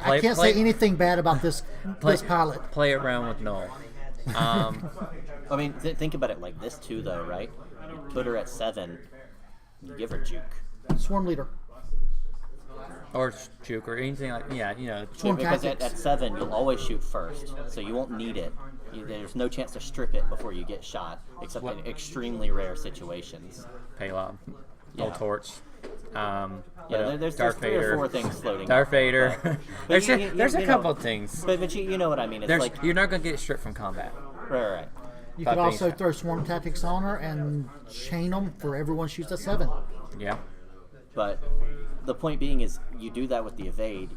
I can't say anything bad about this pilot. Play around with null. I mean, think about it like this too, though, right? You put her at 7, you give her juke. Swarm leader. Or juke or anything like Swarm Because tactics. at 7, you'll always shoot first, so you won't need it. There's no chance to strip it before you get shot, except in extremely rare situations. Paylob, Yeah. Null Torch. There's Darth 3 Vader. or 4 things floating. Darth Vader. But there's a you couple know, things. But you know what I mean. It's like You're not gonna get stripped from combat. right. You But could also things- throw swarm tactics on her and chain them for everyone shoots at 7. Yeah. But the point being is, you do that with the evade.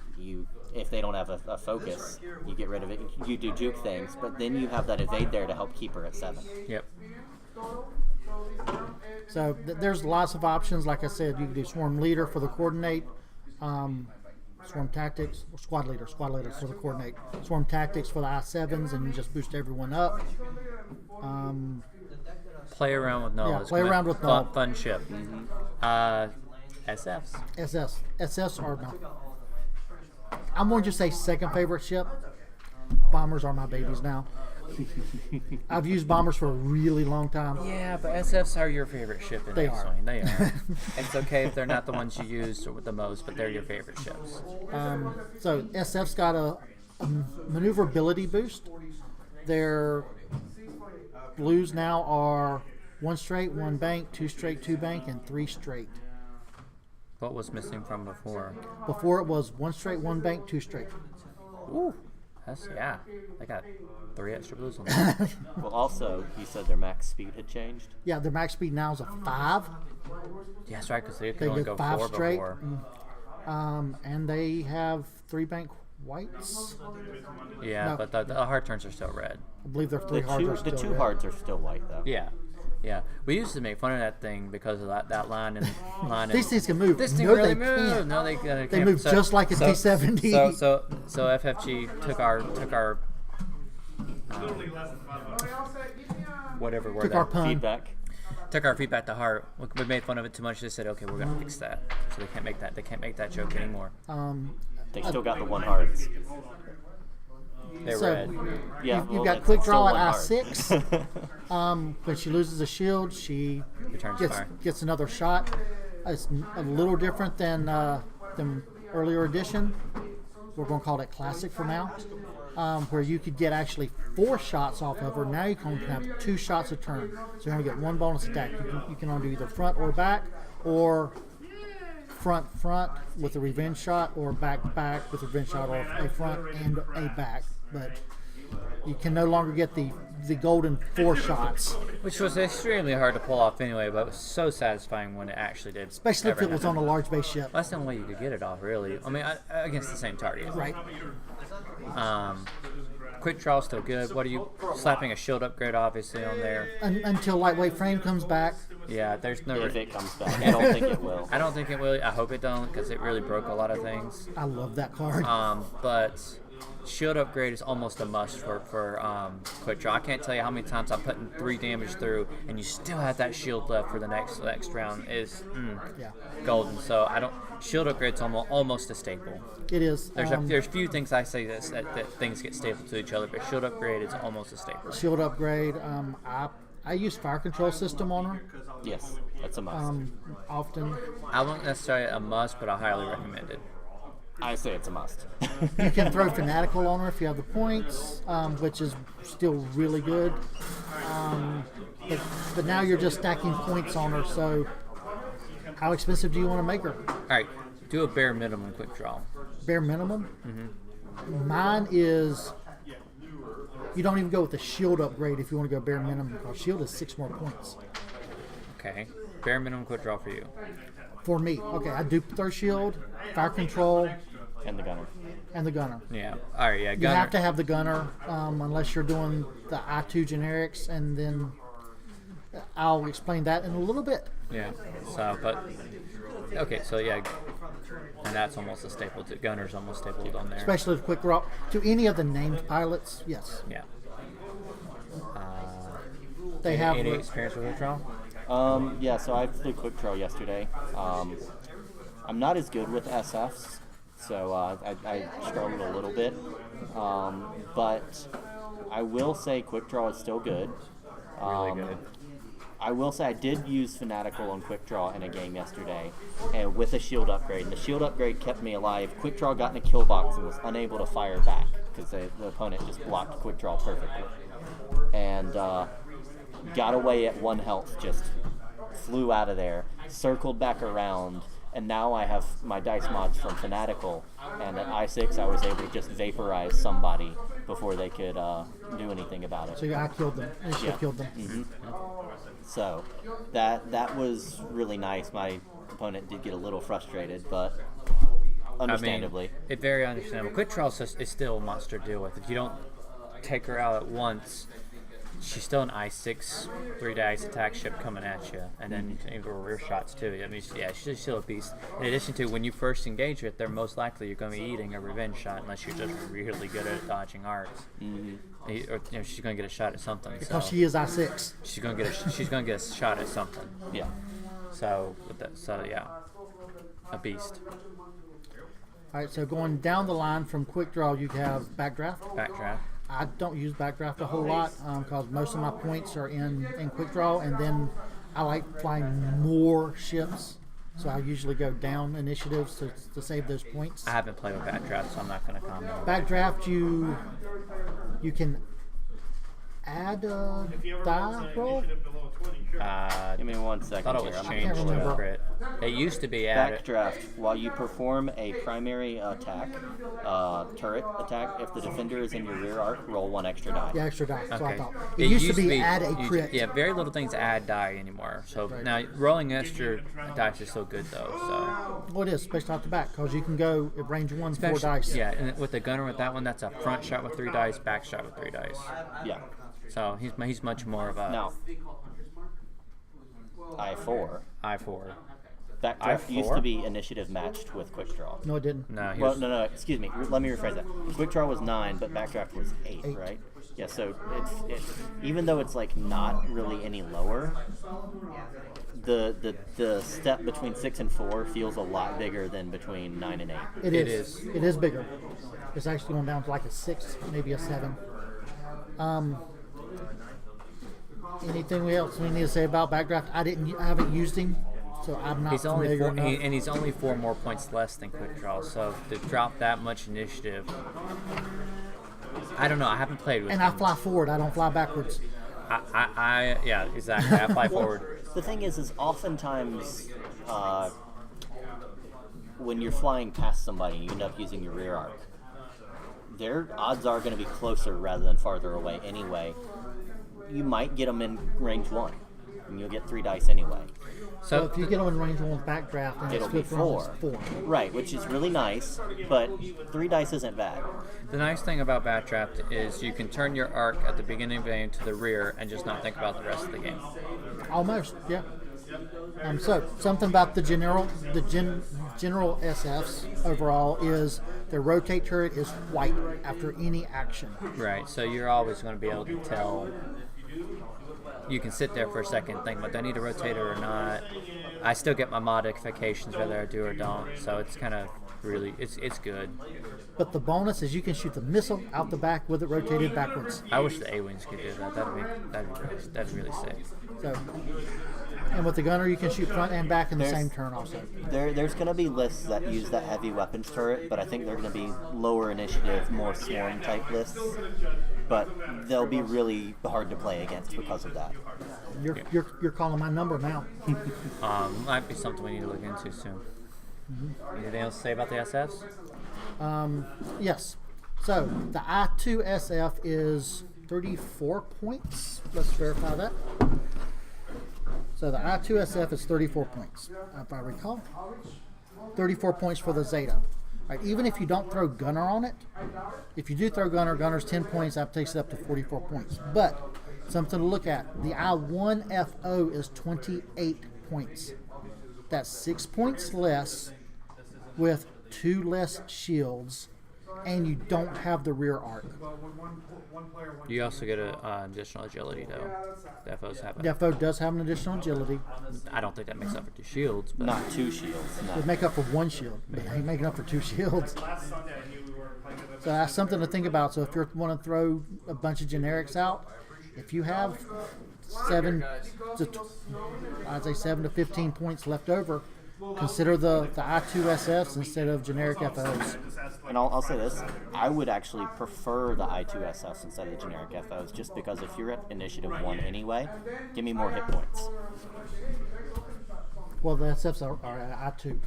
If they don't have a focus, you get rid of it. You do juke things, but then you have that evade there to help keep her at 7. Yep. So there's lots of options. Like I said, you can do swarm leader for the coordinate, swarm tactics, or squad leader for the coordinate, swarm tactics for the I-7s, and you just boost everyone up. Play around with null. Yeah, It's play gonna- around with null. Fun ship. SFs. SS are no. I'm going to say second favorite ship. Bombers are my babies now. I've used bombers for a really long time. Yeah, but SFs are your favorite ship in They X are. Wing. They are. It's okay if they're not the ones you use the most, but they're your favorite ships. So SF's got a maneuverability boost. Their blues now are 1 straight, 1 bank, 2 straight, 2 bank, and 3 straight. What was missing from before? Before it was 1 straight, 1 bank, 2 straight. Ooh, I got 3 extra blues on that. Well, also, you said their max speed had changed. Yeah, their max speed now is a 5. Yeah, that's right, because they could They only get go 5 4 straight. before. And they have 3 bank whites. Yeah, No. but the hard turns are still red. I believe their 3 The hards are two, the still two red. hards are still white, though. Yeah. Yeah, we used to make fun of that thing because of that line and These things can move. This thing No, really they moves. can't. No, they can't. They move just like a T-70. So FFG took our whatever word Took our that- pun. Feedback. took our feedback to heart. We made fun of it too much. They said, okay, we're gonna fix that. So they can't make that. They can't make that joke anymore. They still got the 1 hards. They're So- red. Yeah, You've well, got it's quick still draw at 1 hard. I-6. When she loses a shield, she Returns fire. gets another shot. It's a little different than earlier edition. We're going to call it classic for now, where you could get actually 4 shots off of her. Now you can only have 2 shots a turn, so you only get 1 bonus attack. You can only do either front or back, or front with a revenge shot, or back with a revenge shot, or a front and a back. But you can no longer get the golden 4 shots, Which was extremely hard to pull off anyway, but it was so satisfying when it actually did. especially if ever it was happen. on a large base ship. That's the only way you could get it off, really. I mean, against the same target. Right. Quick draw still good. What are you slapping a shield upgrade obviously on there? Until lightweight frame comes back. Yeah, there's no. If it comes back, I don't think it will. I don't think it will. I hope it don't because it really broke a lot of things. I love that card. But shield upgrade is almost a must for quick draw. I can't tell you how many times I'm putting 3 damage through and you still have that shield left for the next round is Yeah, golden. So I don't. Shield upgrade's almost a staple. it is. There's few things I say that things get stapled to each other, but shield upgrade is almost a staple. Shield upgrade. I use fire control system on her Yes, that's a must. often. I won't necessarily a must, but I highly recommend it. I say it's a must. You can throw fanatical on her if you have the points, which is still really good. But now you're just stacking points on her. So, how expensive do you want to make her? All right, do a bare minimum quick draw. Bare minimum. Mine is. You don't even go with the shield upgrade if you want to go bare minimum, because shield is 6 more points. Okay, bare minimum quick draw for you. For me, okay, I do throw shield, fire control, And the gunner. and the gunner. Yeah. All right. Yeah. You Gunner. have to have the gunner unless you're doing the I2 generics, and then I'll explain that in a little bit. Yeah. So, but okay. So yeah, and that's almost a staple. Gunner's almost stapled on there. Especially with quick draw. To any of the named pilots, yes. Yeah. They have. Any experience with quick draw? Yeah, so I flew quick draw yesterday. I'm not as good with SFs, so I struggled a little bit. But I will say quick draw is still good. Really good. I will say I did use Fanatical on quick draw in a game yesterday, and with a shield upgrade. And the shield upgrade kept me alive. Quick draw got in a kill box and was unable to fire back because the opponent just blocked quick draw perfectly. And got away at 1 health, just flew out of there, circled back around, and now I have my dice mods from Fanatical, and at I6 I was able to just vaporize somebody before they could do anything about it. So I killed them. Initially killed them. So that was really nice. My opponent did get a little frustrated, but understandably. I mean, it's very understandable. Quick draw is still a monster to deal with. If you don't take her out at once, she's still an I6 3-dice attack ship coming at you, and then even rear shots too. I mean, yeah, she's still a beast. In addition to, when you first engage with her, most likely you're going to be eating a revenge shot unless you're just really good at dodging arcs. Or, she's going to get a shot at something. Because so she is I6. she's going to get a shot at something. Yeah. So yeah, a beast. All right, so going down the line from quick draw, you have backdraft. Backdraft. I don't use backdraft a whole lot because most of my points are in quick draw, and then I like flying more ships, so I usually go down initiatives to save those points. I haven't played with backdraft, so I'm not going to comment. Backdraft, you can add a die roll. Give me 1 I second thought it here. was I'm changed a remember. little bit. It used to be added. Backdraft. While you perform a primary attack, turret attack, if the defender is in your rear arc, roll 1 extra die. Yeah, extra die. That's what I Okay. thought. It used to be add a you- crit. Yeah, very little things add die anymore. So now rolling extra dice is still good though. So Well, it is, especially off the back, because you can go at range 1, 4 Especially- dice. Yeah, and with the gunner with that one, that's a front shot with 3 dice, back shot with 3 dice. Yeah. So he's much more of a Now, I4. I4. Backdraft used I4? to be initiative matched with quick draw. No, it didn't. No, he Well, was, no, excuse me. Let me rephrase that. Quick draw was 9, but backdraft was 8, 8. right? Yeah, so it's even though it's like not really any lower, the step between 6 and 4 feels a lot bigger than between 9 and 8. It It is. is. It is bigger. It's actually going down to like a 6, maybe a 7. Anything else we need to say about backdraft? I haven't used him, so I'm not he's only familiar enough. and he's only 4 more points less than quick draw. So to drop that much initiative, I don't know. I haven't played with And him. I fly forward. I don't fly backwards. Yeah, exactly. I fly forward. The thing is oftentimes when you're flying past somebody and you end up using your rear arc, their odds are going to be closer rather than farther away anyway. You might get them in range 1, and you'll get 3 dice anyway. So if you get them in range 1 with backdraft, then It'll be it's 4. 4. Right, which is really nice, but 3 dice isn't bad. The nice thing about backdraft is you can turn your arc at the beginning of the game to the rear and just not think about the rest of the game. Almost, yeah. So something about the general SFs overall is their rotate turret is white after any action. Right, so you're always going to be able to tell. You can sit there for a second and think, do I need a rotator or not? I still get my modifications whether I do or don't, so it's kind of really, it's good. But the bonus is you can shoot the missile out the back with it rotated backwards. I wish the A-Wings could do that. That'd be really sick. So, and with the gunner, you can shoot front and back in the same turn also. There's going to be lists that use that heavy weapons turret, but I think they're going to be lower initiative, more swarm type lists. But they'll be really hard to play against because of that. You're calling my number now. Might be something we need to look into soon. Anything else to say about the SFs? Yes. So the I2 SF is 34 points. Let's verify that. So the I2 SF is 34 points, if I recall. 34 points for the Zeta. Right, even if you don't throw gunner on it, if you do throw gunner's 10 points, that takes it up to 44 points. But something to look at, the I1FO is 28 points. That's 6 points less with 2 less shields, and you don't have the rear arc. You also get an additional agility, though. The FOs have it. The FO does have an additional agility. I don't think that makes up for 2 shields. But Not 2 shields. No. It make up for 1 shield, but it ain't making up for 2 shields. So that's something to think about. So if you want to throw a bunch of generics out, if you have 7 to 15 points left over, consider the I2SFs instead of generic FOs. And I'll say this, I would actually prefer the I2SS instead of the generic FOs, just because if you're at initiative 1 anyway, give me more hit points. Well, the SFs are at I2.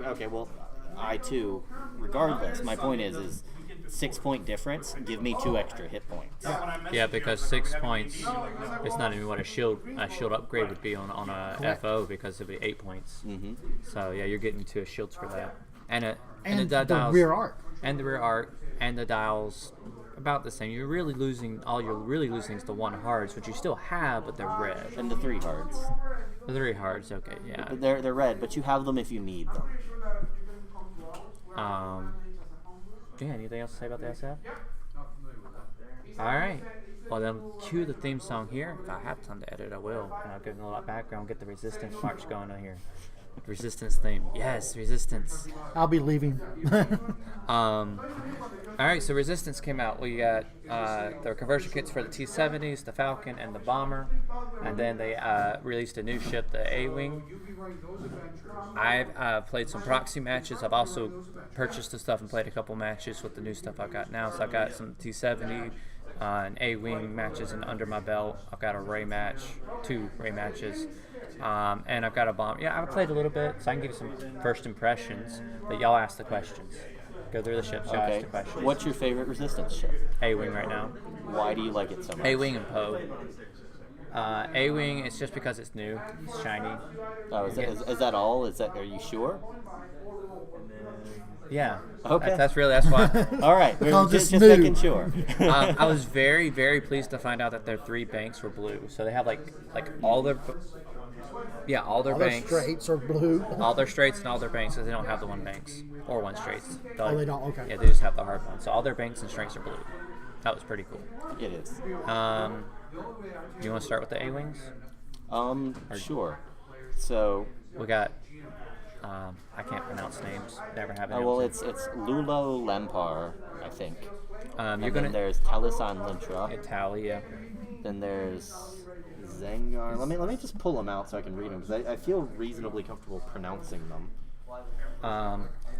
Okay, well, I2, regardless, my point is 6 point difference, give me 2 extra hit points. yeah, because 6 points is not even what a shield upgrade would be on a Correct. FO, because it'd be 8 points. Mm-hmm. So yeah, you're getting 2 shields for that, and The dials, rear arc. and the rear arc, and the dials about the same. You're really losing is the 1 hards, which you still have, but they're red. And the 3 hards. The 3 hards, okay, yeah. But they're red, but you have them if you need them. Yeah, anything else to say about the SF? Alright. Well then, cue the theme song here. If I have time to edit, I will. And I'll give it a little background, get the Resistance march going on here. Resistance theme. Yes, Resistance. I'll be leaving. Alright, so Resistance came out. We got the conversion kits for the T-70s, the Falcon, and the Bomber. And then they released a new ship, the A-Wing. I've played some proxy matches. I've also purchased the stuff and played a couple matches with the new stuff I've got now. So I've got some T-70 and A-Wing matches and under my belt. I've got a Ray match, 2 Ray matches. And I've got a bomb. Yeah, I've played a little bit, so I can give you some first impressions. But y'all ask the questions. Go through the ships, y'all ask the questions. What's your favorite Resistance ship? A-Wing right now. Why do you like it so much? A-Wing and Poe. A-Wing, it's just because it's new. It's shiny. Oh, is that all? Are you sure? Yeah. Okay. That's why. All right. Because Just it's new. making sure. I was very, very pleased to find out that their 3 banks were blue. So they have like all their All their banks. straights are blue. All their straights and all their banks, because they don't have the 1 banks or 1 straights. Oh, they don't? Okay. Yeah, they just have the hard one. So all their banks and strengths are blue. That was pretty cool. It is. You want to start with the A-Wings? Sure. So, We got, I can't pronounce names. Never have been well, able to. it's Lulo Lempar, I think. You're Then gonna there's Talisan Lintra. Italy, yeah. Then there's Zengar. Let me just pull them out so I can read them, because I feel reasonably comfortable pronouncing them.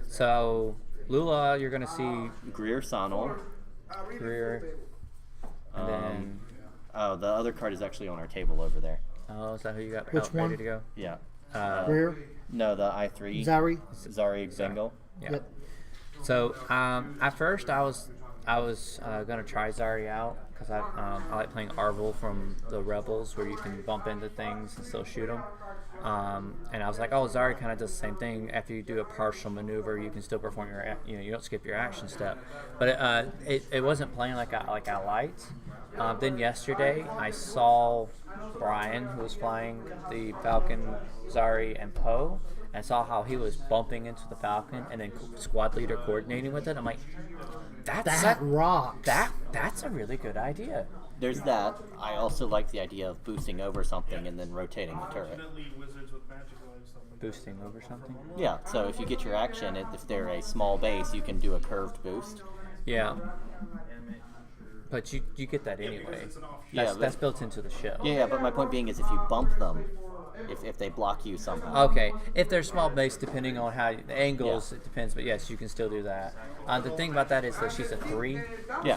So Lula, you're gonna see Greer Sanal. Greer, and then Oh, the other card is actually on our table over there. is that who you got Which ready one? to go? Yeah. Rear. No, the I3. Zari. Zari Bengal. Yeah. Yep. So at first I was gonna try Zari out because I like playing Arvel from the Rebels where you can bump into things and still shoot them. And I was like, oh, Zari kind of does the same thing. After you do a partial maneuver, you can still perform you don't skip your action step. But it wasn't playing like I liked. Then yesterday I saw Brian, who was flying the Falcon, Zari, and Poe, and saw how he was bumping into the Falcon and then squad leader coordinating with it. I'm like, That rocks. That's a really good idea. There's that. I also like the idea of boosting over something and then rotating the turret. Boosting over something. Yeah, so if you get your action, if they're a small base, you can do a curved boost. Yeah. But you get that anyway. Yeah, That's built into the show. Yeah, but my point being is if you bump them, if they block you somehow. Okay, if they're small base, depending on how the angles, it depends. But yes, you can still do that. The thing about that is that she's a 3,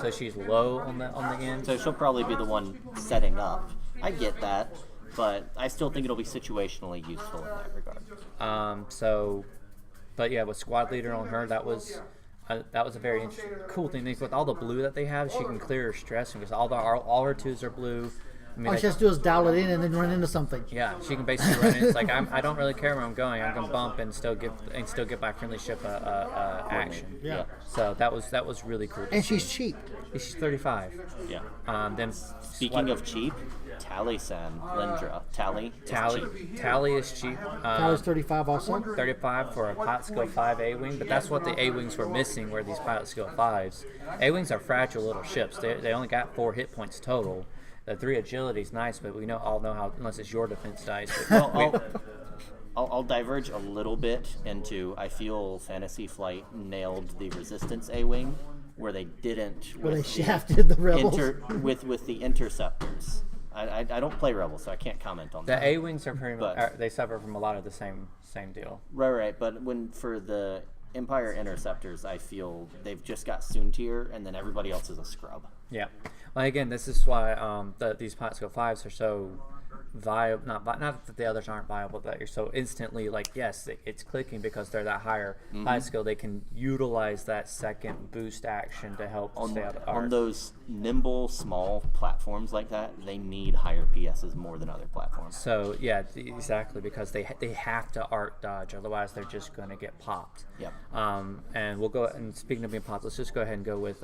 so she's low on the end. So she'll probably be the one setting up. I get that, but I still think it'll be situationally useful in that regard. But yeah, with squad leader on her, that was a very cool thing. With all the blue that they have, she can clear her stress because all her 2s are blue. I mean, All she has to do is dial it in and then run into something. Yeah, she can basically run in. It's like I don't really care where I'm going. I'm gonna bump and still get my friendly ship action. Yeah. So that was really cool. And she's cheap. She's 35. Yeah. Then Speaking of cheap, Tally-san, Lindra. Tally is cheap. Tyler's 35 also. 35 for a pilot skill 5 A-wing, but that's what the A-wings were missing. Were these pilot skill 5s? A-wings are fragile little ships. They only got 4 hit points total. The 3 agility is nice, but we all know how, unless it's your defense dice. I'll diverge a little bit into, I feel Fantasy Flight nailed the Resistance A-Wing, where they didn't. Where they shafted the Rebels. With the Interceptors. I don't play Rebels, so I can't comment on that. The A-wings are pretty much, they suffer from a lot of the same deal. Right. But for the Empire Interceptors, I feel they've just got Soontir, and then everybody else is a scrub. Yeah. Well, again, this is why these pilot skill 5s are so viable. Not that the others aren't viable, that you're so instantly like, yes, it's clicking because they're that higher pilot skill. They can utilize that second boost action to help stay out of arc. On those nimble, small platforms like that, they need higher PSs more than other platforms. So, yeah, exactly, because they have to arc dodge, otherwise they're just going to get popped. Yep. And we'll go, and speaking of being popped, let's just go ahead and go with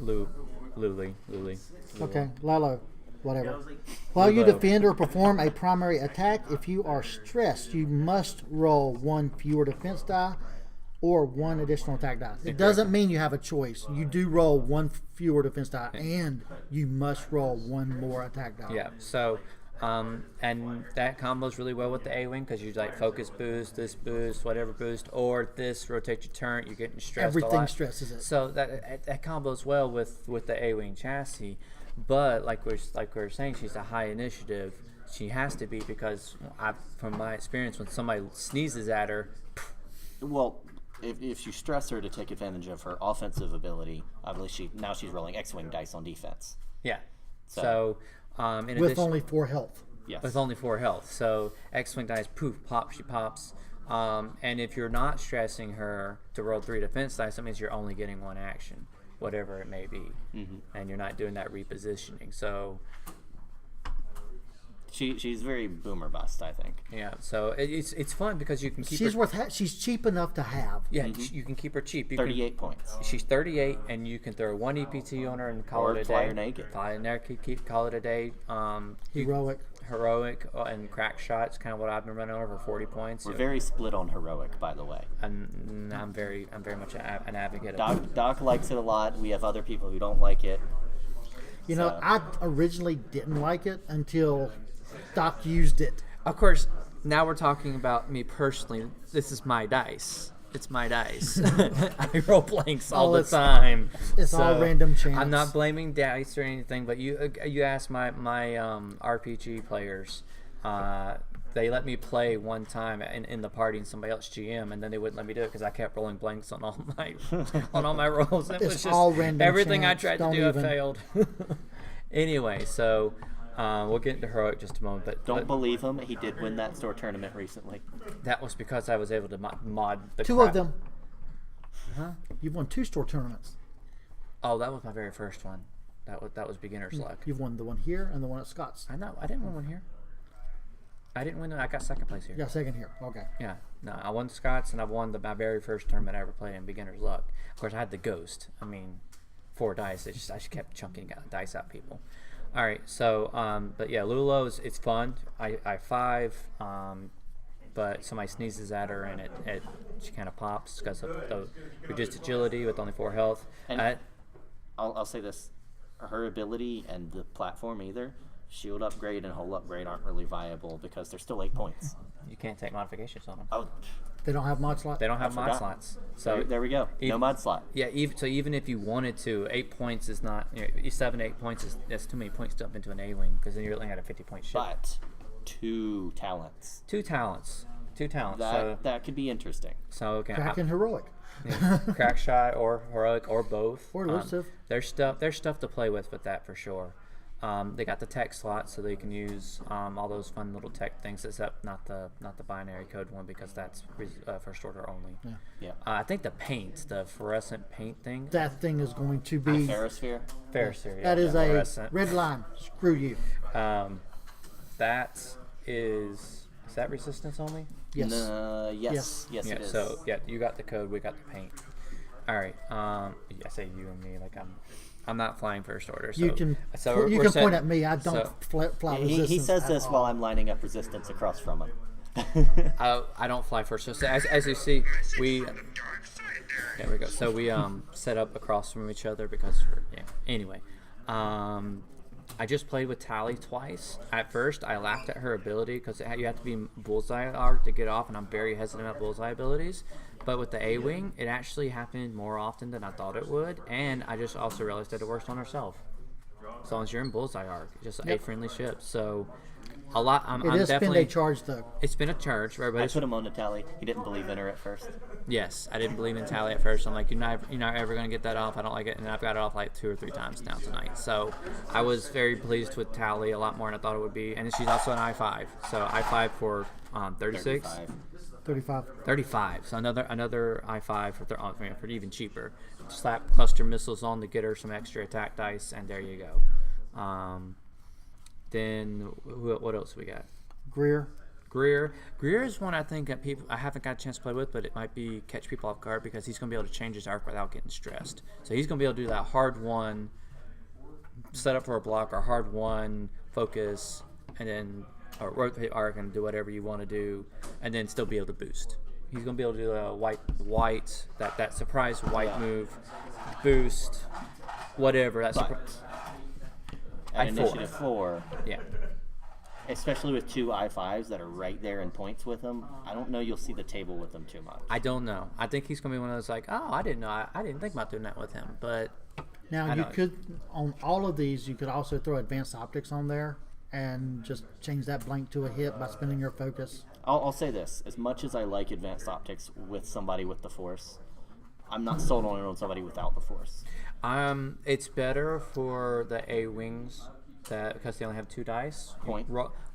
Luli. Okay, Lalo, whatever. While you defend or perform a primary attack, if you are stressed, you must roll 1 fewer defense die or 1 additional attack die. It doesn't mean you have a choice. You do roll 1 fewer defense die, and you must roll 1 more attack die. Yeah, so, and that combos really well with the A-Wing because you like focus boost, this boost, whatever boost, or this rotate your turret, you're getting stressed Everything a lot. stresses it. So that combos well with the A-Wing chassis, but like we're saying, she's a high initiative. She has to be because from my experience, when somebody sneezes at her, well, if you stress her to take advantage of her offensive ability, obviously she's rolling X-wing dice on defense. Yeah. So with only 4 health. Yes. With only 4 health. So X-wing dice, poof, pop, she pops. And if you're not stressing her to roll 3 defense dice, that means you're only getting 1 action, whatever it may be, and you're not doing that repositioning. So she's very boomer bust, I think. yeah, so it's fun because you can keep She's her. she's cheap enough to have. Yeah, you can keep her cheap. 38 points. She's 38, and you can throw 1 EPT on her and call it a day. Fly her naked. Fly her naked, call it a day. Heroic and crack shots, kind of what I've been running over 40 points. We're very split on heroic, by the way. And I'm very much an advocate of Doc likes it a lot. We have other people who don't like it. You know, I originally didn't like it until Doc used it. Of course, now we're talking about me personally. This is my dice. It's my dice. I roll blanks all the time. It's all random chance. I'm not blaming dice or anything, but you asked my RPG players. They let me play one time in the party and somebody else GM, and then they wouldn't let me do it because I kept rolling blanks on all my rolls. It was just all random everything chance. I tried to do, I failed. Anyway, so We'll get into heroic just a moment, but Don't believe him. He did win that store tournament recently. that was because I was able to mod the Two crap. of them. You've won 2 store tournaments. Oh, that was my very first one. That was beginner's luck. You've won the one here and the one at Scott's. I know. I didn't win one here. I didn't win. I got second place here. Yeah, second here. Okay. Yeah. No, I won Scott's and I won my very first tournament I ever played in beginner's luck. Of course, I had the ghost. I mean, 4 dice. I just kept chunking dice out people. All right. So, but yeah, Lulu's it's fun. I 5. But somebody sneezes at her and she kind of pops because of the reduced agility with only 4 health. And I'll say this: her ability and the platform either. Shield upgrade and hull upgrade aren't really viable because they're still 8 points. You can't take modifications on them. Oh, They don't have mod slot? They don't have I mod forgot. slots. So there we go. No mod slot. Yeah, even if you wanted to, 8 points is not 7-8 points that's too many points to dump into an A-wing because then you're looking at a 50-point ship. But 2 talents. 2 talents. That could be interesting. So okay, Crack and heroic. crack shot or heroic or both. Or elusive. There's stuff to play with that for sure. They got the tech slot, so they can use all those fun little tech things, except not the binary code one because that's first order only. Yeah. I think the paint, the fluorescent paint thing. That thing is going to be... Ferrosphere. Ferrosphere. That is a fluorescent. red line. Screw you. That is that resistance only? Yes. Yes, Yeah. it is. So yeah, you got the code, we got the paint. All right. I say you and me like I'm not flying first order. So, You can so you we're can set- point at me. I don't so- fly he resistance says at this all. while I'm lining up resistance across from him. I don't fly first. So as you see, there we go. So we set up across from each other because Anyway, I just played with Tally twice. At first, I laughed at her ability because you have to be bullseye arc to get off, and I'm very hesitant about bullseye abilities. But with the A-wing, it actually happened more often than I thought it would, and I just also realized that it works on herself. As long as you're in bullseye arc, just a friendly ship. So a lot. I'm It is definitely. spend a charge though. It's been a charge, right? But I it's put him on to Tally. He didn't believe in her at first. Yes, I didn't believe in Tally at first. I'm like, you're not ever gonna get that off. I don't like it, and I've got it off like 2 or 3 times now tonight. So I was very pleased with Tally a lot more than I thought it would be. And she's also an I5, so I5 for 36, 35. 35. So another I5 for even cheaper. Slap cluster missiles on to get her some extra attack dice, and there you go. Then what else we got? Greer. Greer is one I think that I haven't got a chance to play with, but it might be catch people off guard because he's going to be able to change his arc without getting stressed. So he's going to be able to do that hard one, set up for a block, or hard one, focus, and then or rotate arc and do whatever you want to do, and then still be able to boost. He's going to be able to do a white that surprise white move, boost, whatever. That's But at I4. initiative 4, yeah. especially with 2 I5s that are right there in points with him, I don't know you'll see the table with them too much. I don't know. I think he's going to be one of those like, oh, I didn't know. I didn't think about doing that with him, but. Now I you don't- could on all of these you could also throw advanced optics on there and just change that blank to a hit by spinning your focus. I'll say this: as much as I like advanced optics with somebody with the Force, I'm not sold on it on somebody without the Force. It's better for the A-wings because they only have 2 dice. Point.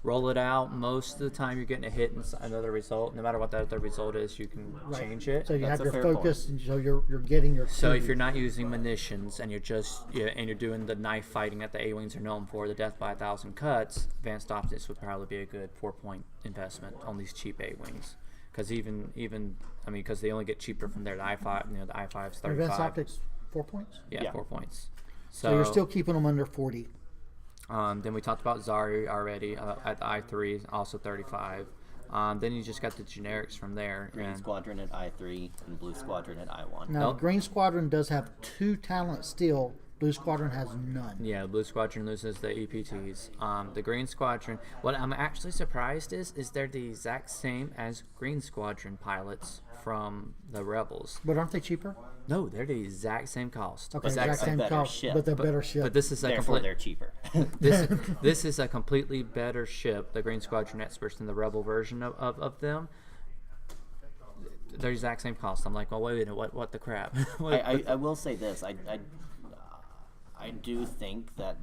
Roll it out. Most of the time, you're getting a hit and another result. No matter what that other result is, you can change it. So you That's have a your fair focus, and so you're getting your. So if two. you're not using munitions and you're doing the knife fighting that the A-wings are known for, the death by 1,000 cuts, advanced optics would probably be a good 4-point investment on these cheap A-wings. Because because they only get cheaper from there. The I5, the I5's 35. advanced optics 4 points. Yeah, 4 points. So you're still keeping them under 40. Then we talked about Zari already at the I3, also 35. Then you just got the generics from there. Green and Squadron at I3 and Blue Squadron at I1. Now, Green Squadron does have 2 talents still. Blue Squadron has none. Yeah, Blue Squadron loses the EPTs. The Green Squadron, what I'm actually surprised is they're the exact same as Green Squadron pilots from the Rebels. But aren't they cheaper? No, they're the exact same cost. Okay, Exact exact same better cost, ship. but they're better ship. But this is a Therefore, complete. they're cheaper. This is a completely better ship, the Green Squadron experts, than the Rebel version of them. They're the exact same cost. I'm like, well, wait a minute, what the crap? I will say this: I do think that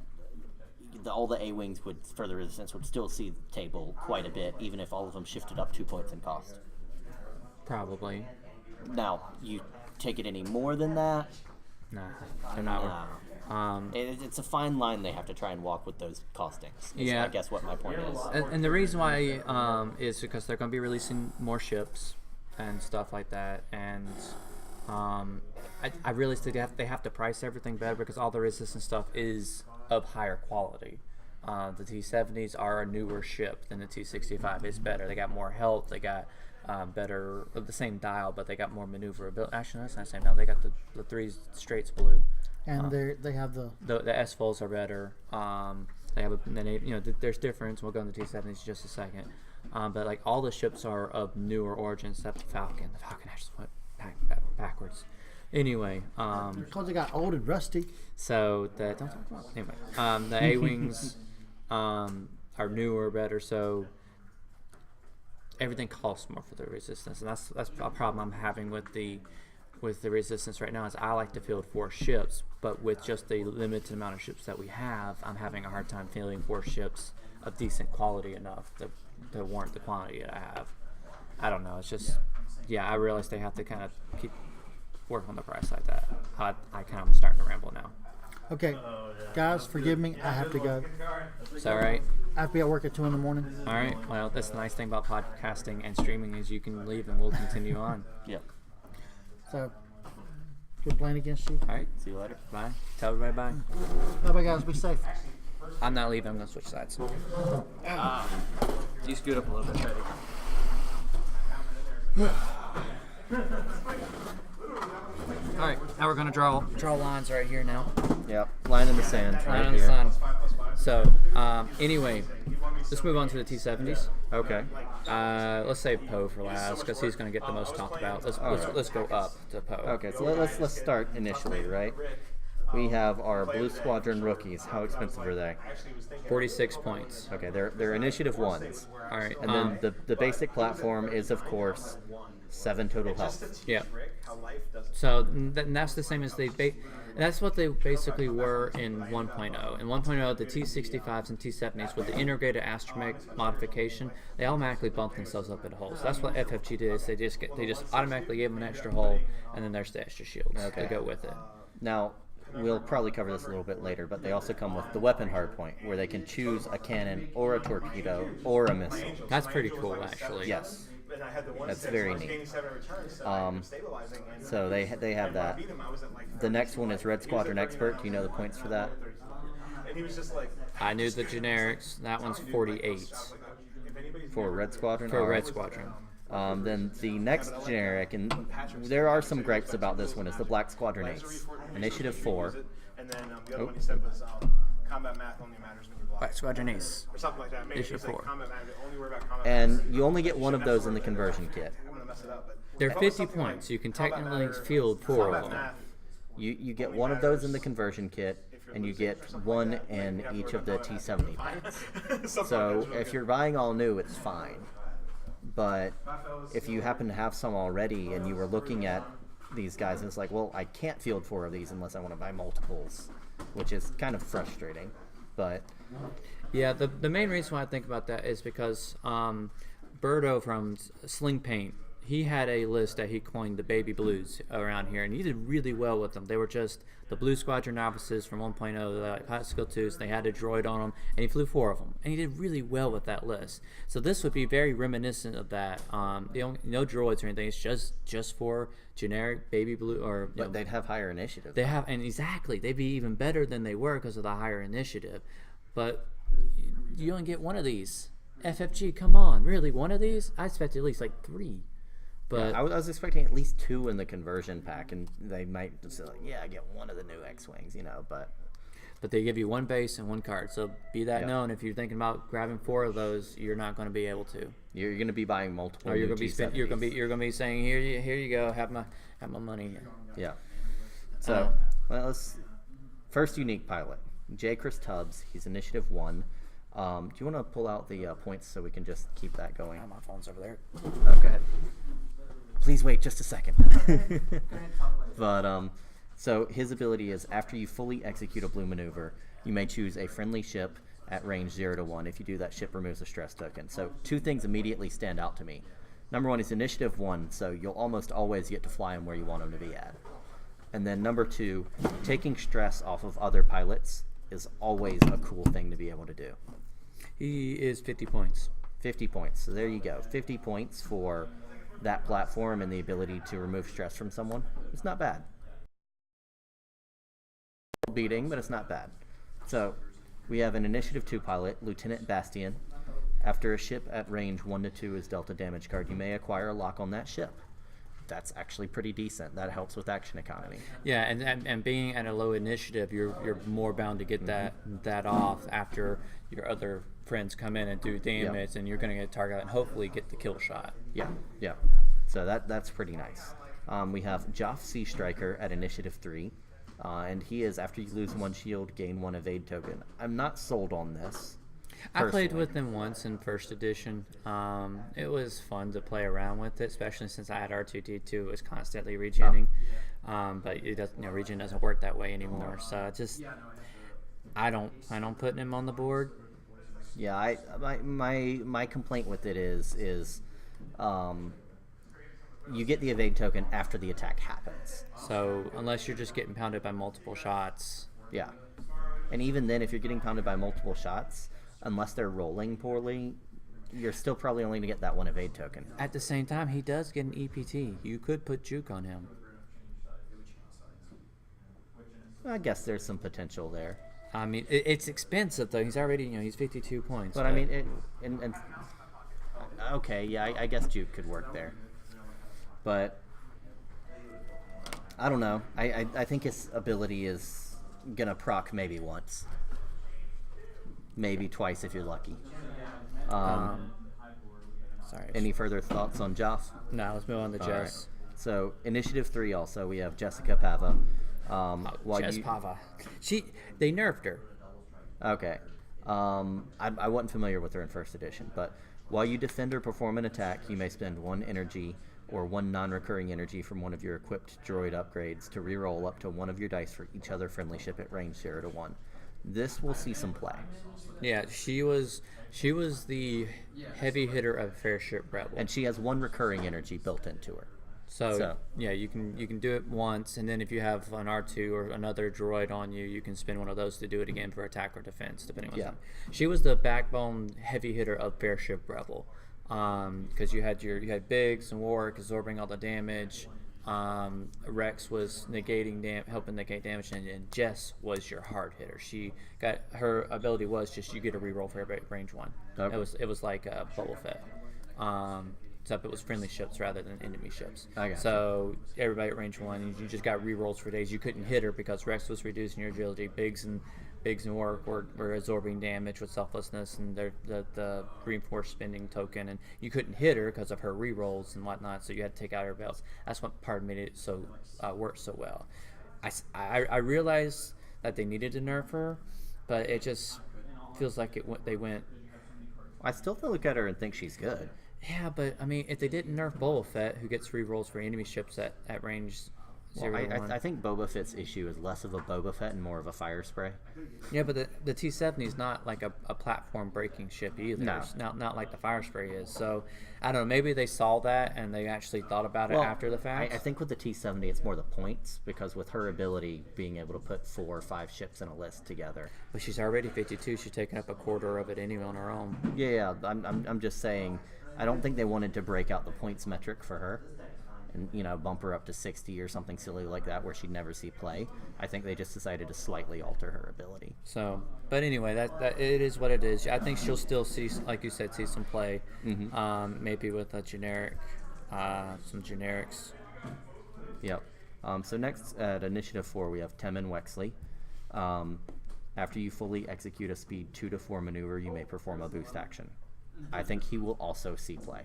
all the A-wings would, for the resistance, would still see the table quite a bit, even if all of them shifted up 2 points in cost. Probably. Now, you take it any more than that, Nah, they're not. it's a fine line they have to try and walk with those costings. Yeah. I guess what my point is. And the reason why is because they're going to be releasing more ships and stuff like that, and I really think they have to price everything better because all the resistance stuff is of higher quality. The T-70s are a newer ship than the T-65. It's better. They got more health. They got better, the same dial, but they got more maneuverability. Actually, that's not the same dial. They got the 3 straights blue. And they have the S-foils are better. They have there's difference. We'll go into the T-70s in just a second. But like all the ships are of newer origin except the Falcon. The Falcon actually went backwards. Anyway, because they got old and rusty. So the the A-wings are newer, better. So everything costs more for the resistance, and that's a problem I'm having with the resistance right now. Is I like to field 4 ships, but with just the limited amount of ships that we have, I'm having a hard time fielding 4 ships of decent quality enough to warrant the quantity that I have. I don't know. It's just I realize they have to kind of keep work on the price like that. I kind of starting to ramble now. Okay, guys, forgive me. I have to go. Is that right? I have to be at work at 2 in the morning. All right. Well, that's the nice thing about podcasting and streaming is you can leave and we'll continue on. Yep. So, good playing against you. All right. See you later. Bye. Tell everybody bye. Bye-bye, guys. Be safe. I'm not leaving. I'm going to switch sides. You scoot up a little bit, All right, now we're gonna draw lines right here now. Yep, line in the sand. Line in the sand. So anyway, let's move on to the T-70s. Okay. Let's say Poe for last because he's gonna get the most talked about. Let's go up to Poe. Okay, so let's start initially, right? We have our Blue Squadron rookies. How expensive are they? 46 points. Okay, they're initiative 1s. All right, And then the basic platform is, of course, 7 total health. Yeah. So that's the same as that's what they basically were in 1.0. In 1.0, the T-65s and T-70s with the integrated astromech modification, they automatically bump themselves up into holes. That's what FFG did. Is they just automatically gave them an extra hole, and then there's the extra shields to go with it. Now, we'll probably cover this a little bit later, but they also come with the weapon hardpoint, where they can choose a cannon or a torpedo or a missile. That's pretty cool, actually. Yes. That's very neat. So they have that. The next one is Red Squadron Expert. Do you know the points for that? I knew the generics. That one's 48. For Red Squadron? For Red Squadron. Then the next generic, and there are some gripes about this one, is the Black Squadron Ace. Initiative 4. And then the other one he said was combat math only matters when you block. Black Squadron Ace. Or something like that. Maybe Initiative 4. Combat math, only worry about combat And math. you only get one of those in the conversion kit. I'm going to mess it up, but They're 50 points. You can technically field 4 of them. You get one of those in the conversion kit, and you get one in each of the T-70 packs. So if you're buying all new, it's fine. But if you happen to have some already and you were looking at these guys and it's like, well, I can't field 4 of these unless I want to buy multiples, which is kind of frustrating. But yeah, the main reason why I think about that is because Birdo from Sling Paint, he had a list that he coined the baby blues around here, and he did really well with them. They were just the Blue Squadron novices from 1.0. They're like hot skill 2s. They had a droid on them, and he flew 4 of them, and he did really well with that list. So this would be very reminiscent of that. No droids or anything. It's just for generic baby blue, or but they'd have higher initiative. They have, and exactly, they'd be even better than they were because of the higher initiative. But you only get one of these. FFG, come on, really, one of these? I expect at least like 3. But yeah, I was expecting at least 2 in the conversion pack, and they might just say, like, yeah, I get one of the new X-Wings, but they give you 1 base and 1 card. So be that known, if you're thinking about grabbing 4 of those, you're not going to be able to. You're going to be buying multiple. Or you're going to be saying, here you go, have my money here. Yeah. So let's first unique pilot, J. Chris Tubbs. He's initiative 1. Do you want to pull out the points so we can just keep that going? Oh, my phone's over there. Okay. Please wait just a second. But so his ability is after you fully execute a blue maneuver, you may choose a friendly ship at range 0 to 1. If you do, that ship removes a stress token. So 2 things immediately stand out to me. Number 1 is initiative 1, so you'll almost always get to fly him where you want him to be at. And then number 2, taking stress off of other pilots is always a cool thing to be able to do. He is 50 points. 50 points. So there you go. 50 points for that platform and the ability to remove stress from someone. It's not bad. Beating, but it's not bad. So we have an initiative 2 pilot, Lieutenant Bastian. After a ship at range 1 to 2 is dealt a damage card, you may acquire a lock on that ship. That's actually pretty decent. That helps with action economy. Yeah, and being at a low initiative, you're more bound to get that off after your other friends come in and do damage, and you're going to get targeted and hopefully get the kill shot. Yeah. So that's pretty nice. We have Joff Sea Striker at initiative 3, and he is, after you lose 1 shield, gain 1 evade token. I'm not sold on this. I played with them once in first edition. It was fun to play around with it, especially since I had R2D2. It was constantly regenning, but it doesn't. Regen doesn't work that way anymore. So I don't plan on putting him on the board. Yeah, my complaint with it is you get the evade token after the attack happens. So unless you're just getting pounded by multiple shots. Yeah, and even then, if you're getting pounded by multiple shots, unless they're rolling poorly, you're still probably only going to get that 1 evade token. At the same time, he does get an EPT. You could put juke on him. I guess there's some potential there. I mean, it's expensive though. He's already, he's 52 points. But I mean, okay, yeah, I guess juke could work there. But I don't know. I think his ability is gonna proc maybe once. Maybe twice if you're lucky. Sorry. Any further thoughts on Joff? No, let's move on to Jess. Right. So initiative 3 also, we have Jessica Pava. Jess Pava. They nerfed her. Okay. I wasn't familiar with her in first edition, but while you defend or perform an attack, you may spend 1 energy or 1 non-recurring energy from one of your equipped droid upgrades to reroll up to 1 of your dice for each other friendly ship at range 0 to 1. This will see some play. Yeah, she was the heavy hitter of Fair Ship Rebel, And she has 1 recurring energy built into her. So yeah, you can do it once, and then if you have an R2 or another droid on you, you can spend 1 of those to do it again for attack or defense, depending on time. She was the backbone heavy hitter of Fair Ship Rebel, because you had Biggs and Warwick absorbing all the damage. Rex was helping negate damage, and Jess was your hard hitter. Her ability was just you get a reroll for every range 1. Okay. It was like Boba Fett. Except it was friendly ships rather than enemy ships. So everybody at range 1, you just got rerolls for days. You couldn't hit her because Rex was reducing your agility. Biggs and Warwick were absorbing damage with selflessness and the reinforced spending token, and you couldn't hit her because of her rerolls and whatnot. So you had to take out her belts. That's what part made it so work so well. I realized that they needed to nerf her, but it just feels like they went. I still look at her and think she's good. Yeah, but I mean, if they didn't nerf Boba Fett, who gets rerolls for enemy ships at range 0 to 1. I think Boba Fett's issue is less of a Boba Fett and more of a fire spray. Yeah, but the T-70 is not like a platform breaking ship either. No. It's not like the fire spray is. So I don't know. Maybe they saw that and they actually thought about it after the fact. I think with the T-70, it's more the points, because with her ability being able to put 4 or 5 ships in a list together. But she's already 52. She's taken up a quarter of it anyway on her own. Yeah. I'm just saying. I don't think they wanted to break out the points metric for her and, bump her up to 60 or something silly like that where she'd never see play. I think they just decided to slightly alter her ability. So, but anyway, that it is what it is. I think she'll still see, like you said, see some play. Mm-hmm. Maybe with a generic, some generics. Yep. So next at Initiative 4, we have Temin Wexley. After you fully execute a speed 2 to 4 maneuver, you may perform a boost action. I think he will also see play,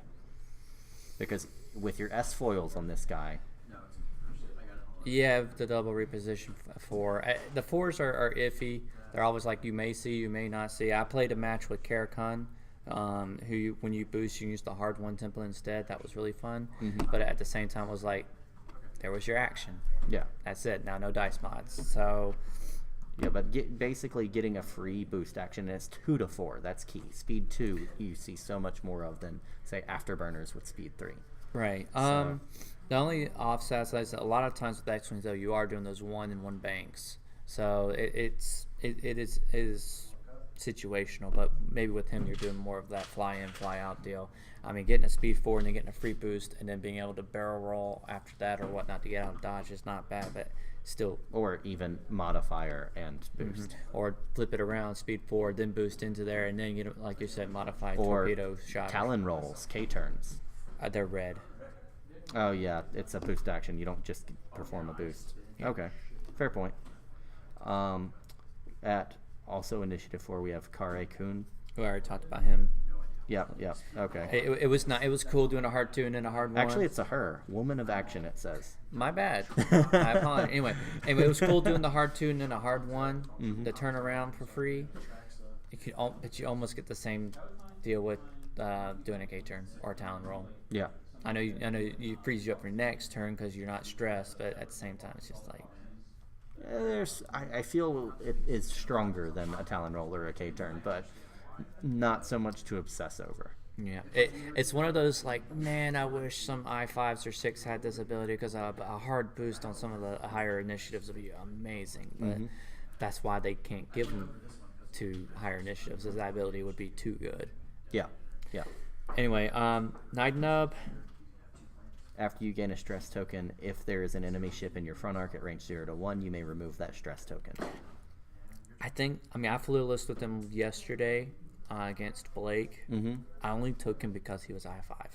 because with your S foils on this guy. Yeah, the double reposition 4. The 4s are iffy. They're always like you may see, you may not see. I played a match with Karakun, when you boost, you use the hard 1 template instead. That was really fun. Mm-hmm. But at the same time, it was like, there was your action. Yeah. That's it. Now no dice mods. So Yeah, but basically getting a free boost action, and it's 2 to 4. That's key. Speed 2, you see so much more of than, say, afterburners with speed 3. Right. So, The only offsets is a lot of times with X-Wings, though, you are doing those 1-in-1 banks. So it is situational, but maybe with him, you're doing more of that fly-in, fly-out deal. I mean, getting a speed 4 and then getting a free boost and then being able to barrel roll after that or whatnot to get out of dodge is not bad, but still. or even modifier and boost. Or flip it around, speed 4, then boost into there, and then, like you said, modify Or torpedo shot. Talon rolls, K-turns. They're red. Oh, yeah, it's a boost action. You don't just perform a boost. Okay, fair point. At also Initiative 4, we have Kare Kun. We already talked about him. Yep, okay. It was not. It was cool doing a hard 2 and then a hard 1. Actually, it's a her. Woman of action, it says. My bad. I apologize. Anyway, it was cool doing the hard 2 and then a hard 1. Mm-hmm. The turnaround for free. But you almost get the same deal with doing a K-turn or a Talon roll. Yeah. I know you freeze you up for your next turn because you're not stressed, but at the same time, it's just like. I feel it is stronger than a Talon roll or a K-turn, but not so much to obsess over. Yeah, it's one of those like, man, I wish some I5s or 6 had this ability because a hard boost on some of the higher initiatives would be amazing. But that's why they can't give them to higher initiatives, as that ability would be too good. Yeah. Anyway, Night Nub. After you gain a stress token, if there is an enemy ship in your front arc at range 0 to 1, you may remove that stress token. I flew a list with him yesterday against Blake. I only took him because he was I5.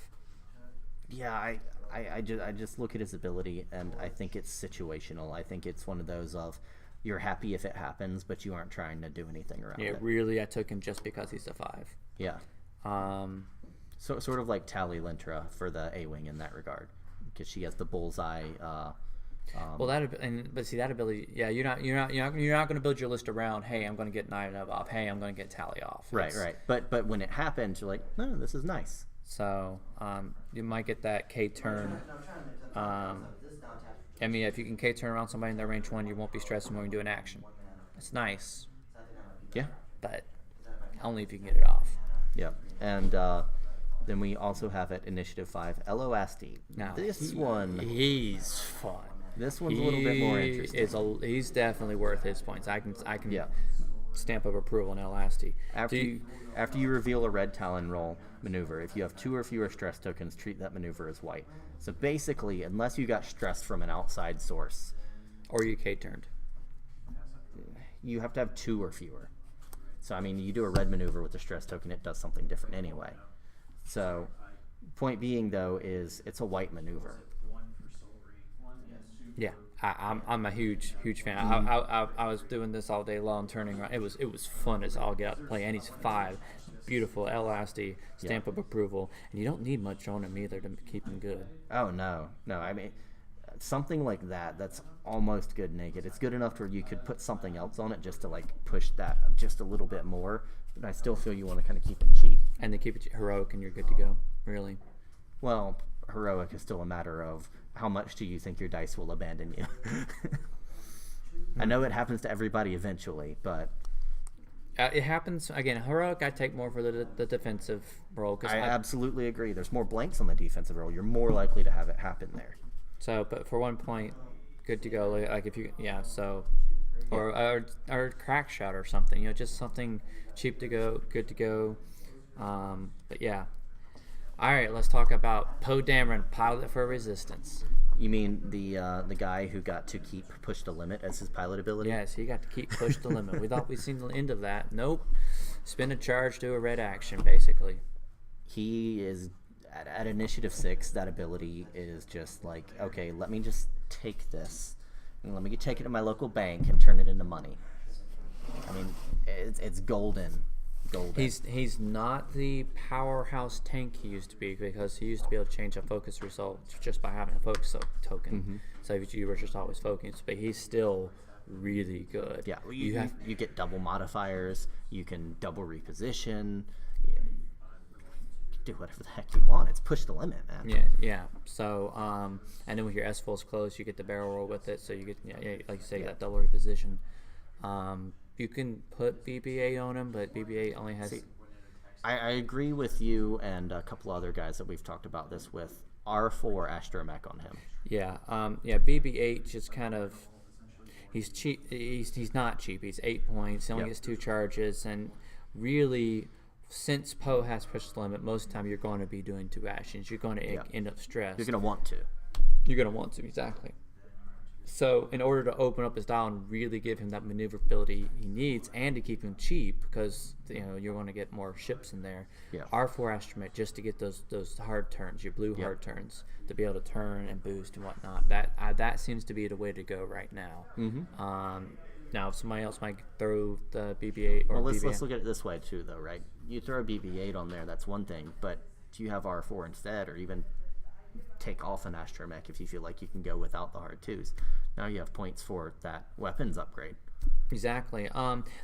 Yeah, I just look at his ability, and I think it's situational. I think it's one of those of you're happy if it happens, but you aren't trying to do anything around it. Yeah, really, I took him just because he's a 5. Yeah. So sort of like Tally Lintra for the A-wing in that regard, because she has the bullseye. Well, but see that ability. Yeah, you're not going to build your list around. Hey, I'm going to get Night Nub off. Hey, I'm going to get Tally off. Right. But when it happens, you're like, no, this is nice. So you might get that K-turn. I mean, if you can K-turn around somebody in their range 1, you won't be stressing when you do an action. It's nice. Yeah. But only if you can get it off. Yeah. And then we also have at Initiative 5, Eloasti. Now, he's fun. This one's a little bit more interesting. He's definitely worth his points. I can Yeah. stamp of approval on Elasty. After you reveal a red Talon roll maneuver, if you have 2 or fewer stress tokens, treat that maneuver as white. So basically, unless you got stress from an outside source, or you K-turned, you have to have 2 or fewer. So I mean, you do a red maneuver with a stress token, it does something different anyway. So, point being though is it's a white maneuver. Yeah, I'm a huge fan. I was doing this all day long, turning around. It was fun as all get out to play. And he's 5, beautiful, elasty, stamp of approval, and you don't need much on him either to keep him good. Oh no. I mean, something like that's almost good naked. It's good enough where you could put something else on it just to like push that just a little bit more. But I still feel you want to kind of keep it cheap. And then keep it heroic, and you're good to go. Really. Well, heroic is still a matter of how much do you think your dice will abandon you. I know it happens to everybody eventually, but it happens again. Heroic, I take more for the defensive role because I absolutely agree. There's more blanks on the defensive roll. You're more likely to have it happen there. So, but for 1 point, good to go. Like if you, so, or crack shot or something. Just something cheap to go, good to go. But yeah. All right, let's talk about Poe Dameron, pilot for Resistance. You mean the guy who got to keep push the limit as his pilot ability? Yes, he got to keep push the limit. We thought we'd seen the end of that. Nope. Spin a charge, do a red action, basically. He is at Initiative 6. That ability is just like, okay, let me just take this and let me take it to my local bank and turn it into money. I mean, it's golden. He's not the powerhouse tank he used to be, because he used to be able to change a focus result just by having a focus token. So you were just always focused, but he's still really good. Yeah, you get double modifiers. You can double reposition. Do whatever the heck you want. It's push the limit, man. Yeah. So, and then with your S-Fulls close, you get the barrel roll with it. So you get, like you say, that double reposition. You can put BB-8 on him, but BB-8 only has. I agree with you and a couple other guys that we've talked about this with. R4 astromech on him. Yeah, BB-8 just kind of. He's cheap. He's not cheap. He's 8 points. He only gets 2 charges, and really, since Poe has pushed the limit, most of the time you're going to be doing 2 actions. You're going to end up stressed. You're going to want to. You're going to want to, exactly. So in order to open up his dial and really give him that maneuverability he needs, and to keep him cheap, because you're going to get more ships in there. R4 astromech just to get those hard turns, your blue hard turns, to be able to turn and boost and whatnot. That seems to be the way to go right now. Now, if somebody else might throw the BB-8 or let's look at it this way too, though, right? You throw a BB-8 on there, that's one thing, but do you have R4 instead, or even take off an astromech if you feel like you can go without the hard 2s? Now you have points for that weapons upgrade. Exactly.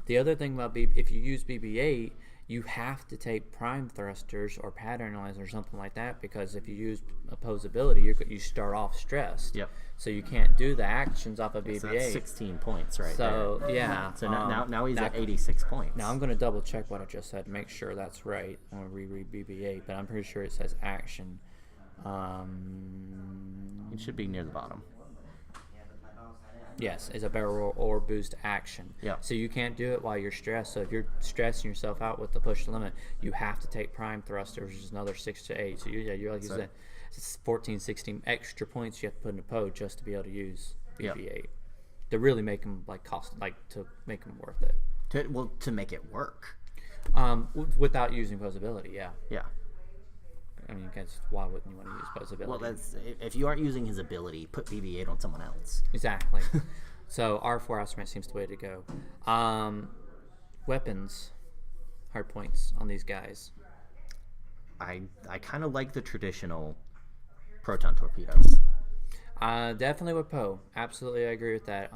The other thing about if you use BB-8, you have to take prime thrusters or pattern lines or something like that, because if you use opposability, you start off stressed. So you can't do the actions off of BB-8. So that's 16 points right there. Yeah. So now he's at 86 points. Now I'm going to double check what I just said, make sure that's right. I'm going to reread BB-8, but I'm pretty sure it says action. It should be near the bottom. Yes, it's a barrel roll or boost action. So you can't do it while you're stressed. So if you're stressing yourself out with the push limit, you have to take prime thrusters, which is another 6 to 8. So you're like you said, it's 14, 16 extra points you have to put in a Poe just to be able to use BB-8 to really make them to make them worth it. To make it work. Without using posability, yeah. I mean, why wouldn't you want to use posability? Well, if you aren't using his ability, put BB-8 on someone else. Exactly. So R4 astromech seems the way to go. Weapons, hard points on these guys. I kind of like the traditional proton torpedoes. Definitely with Poe. Absolutely, I agree with that.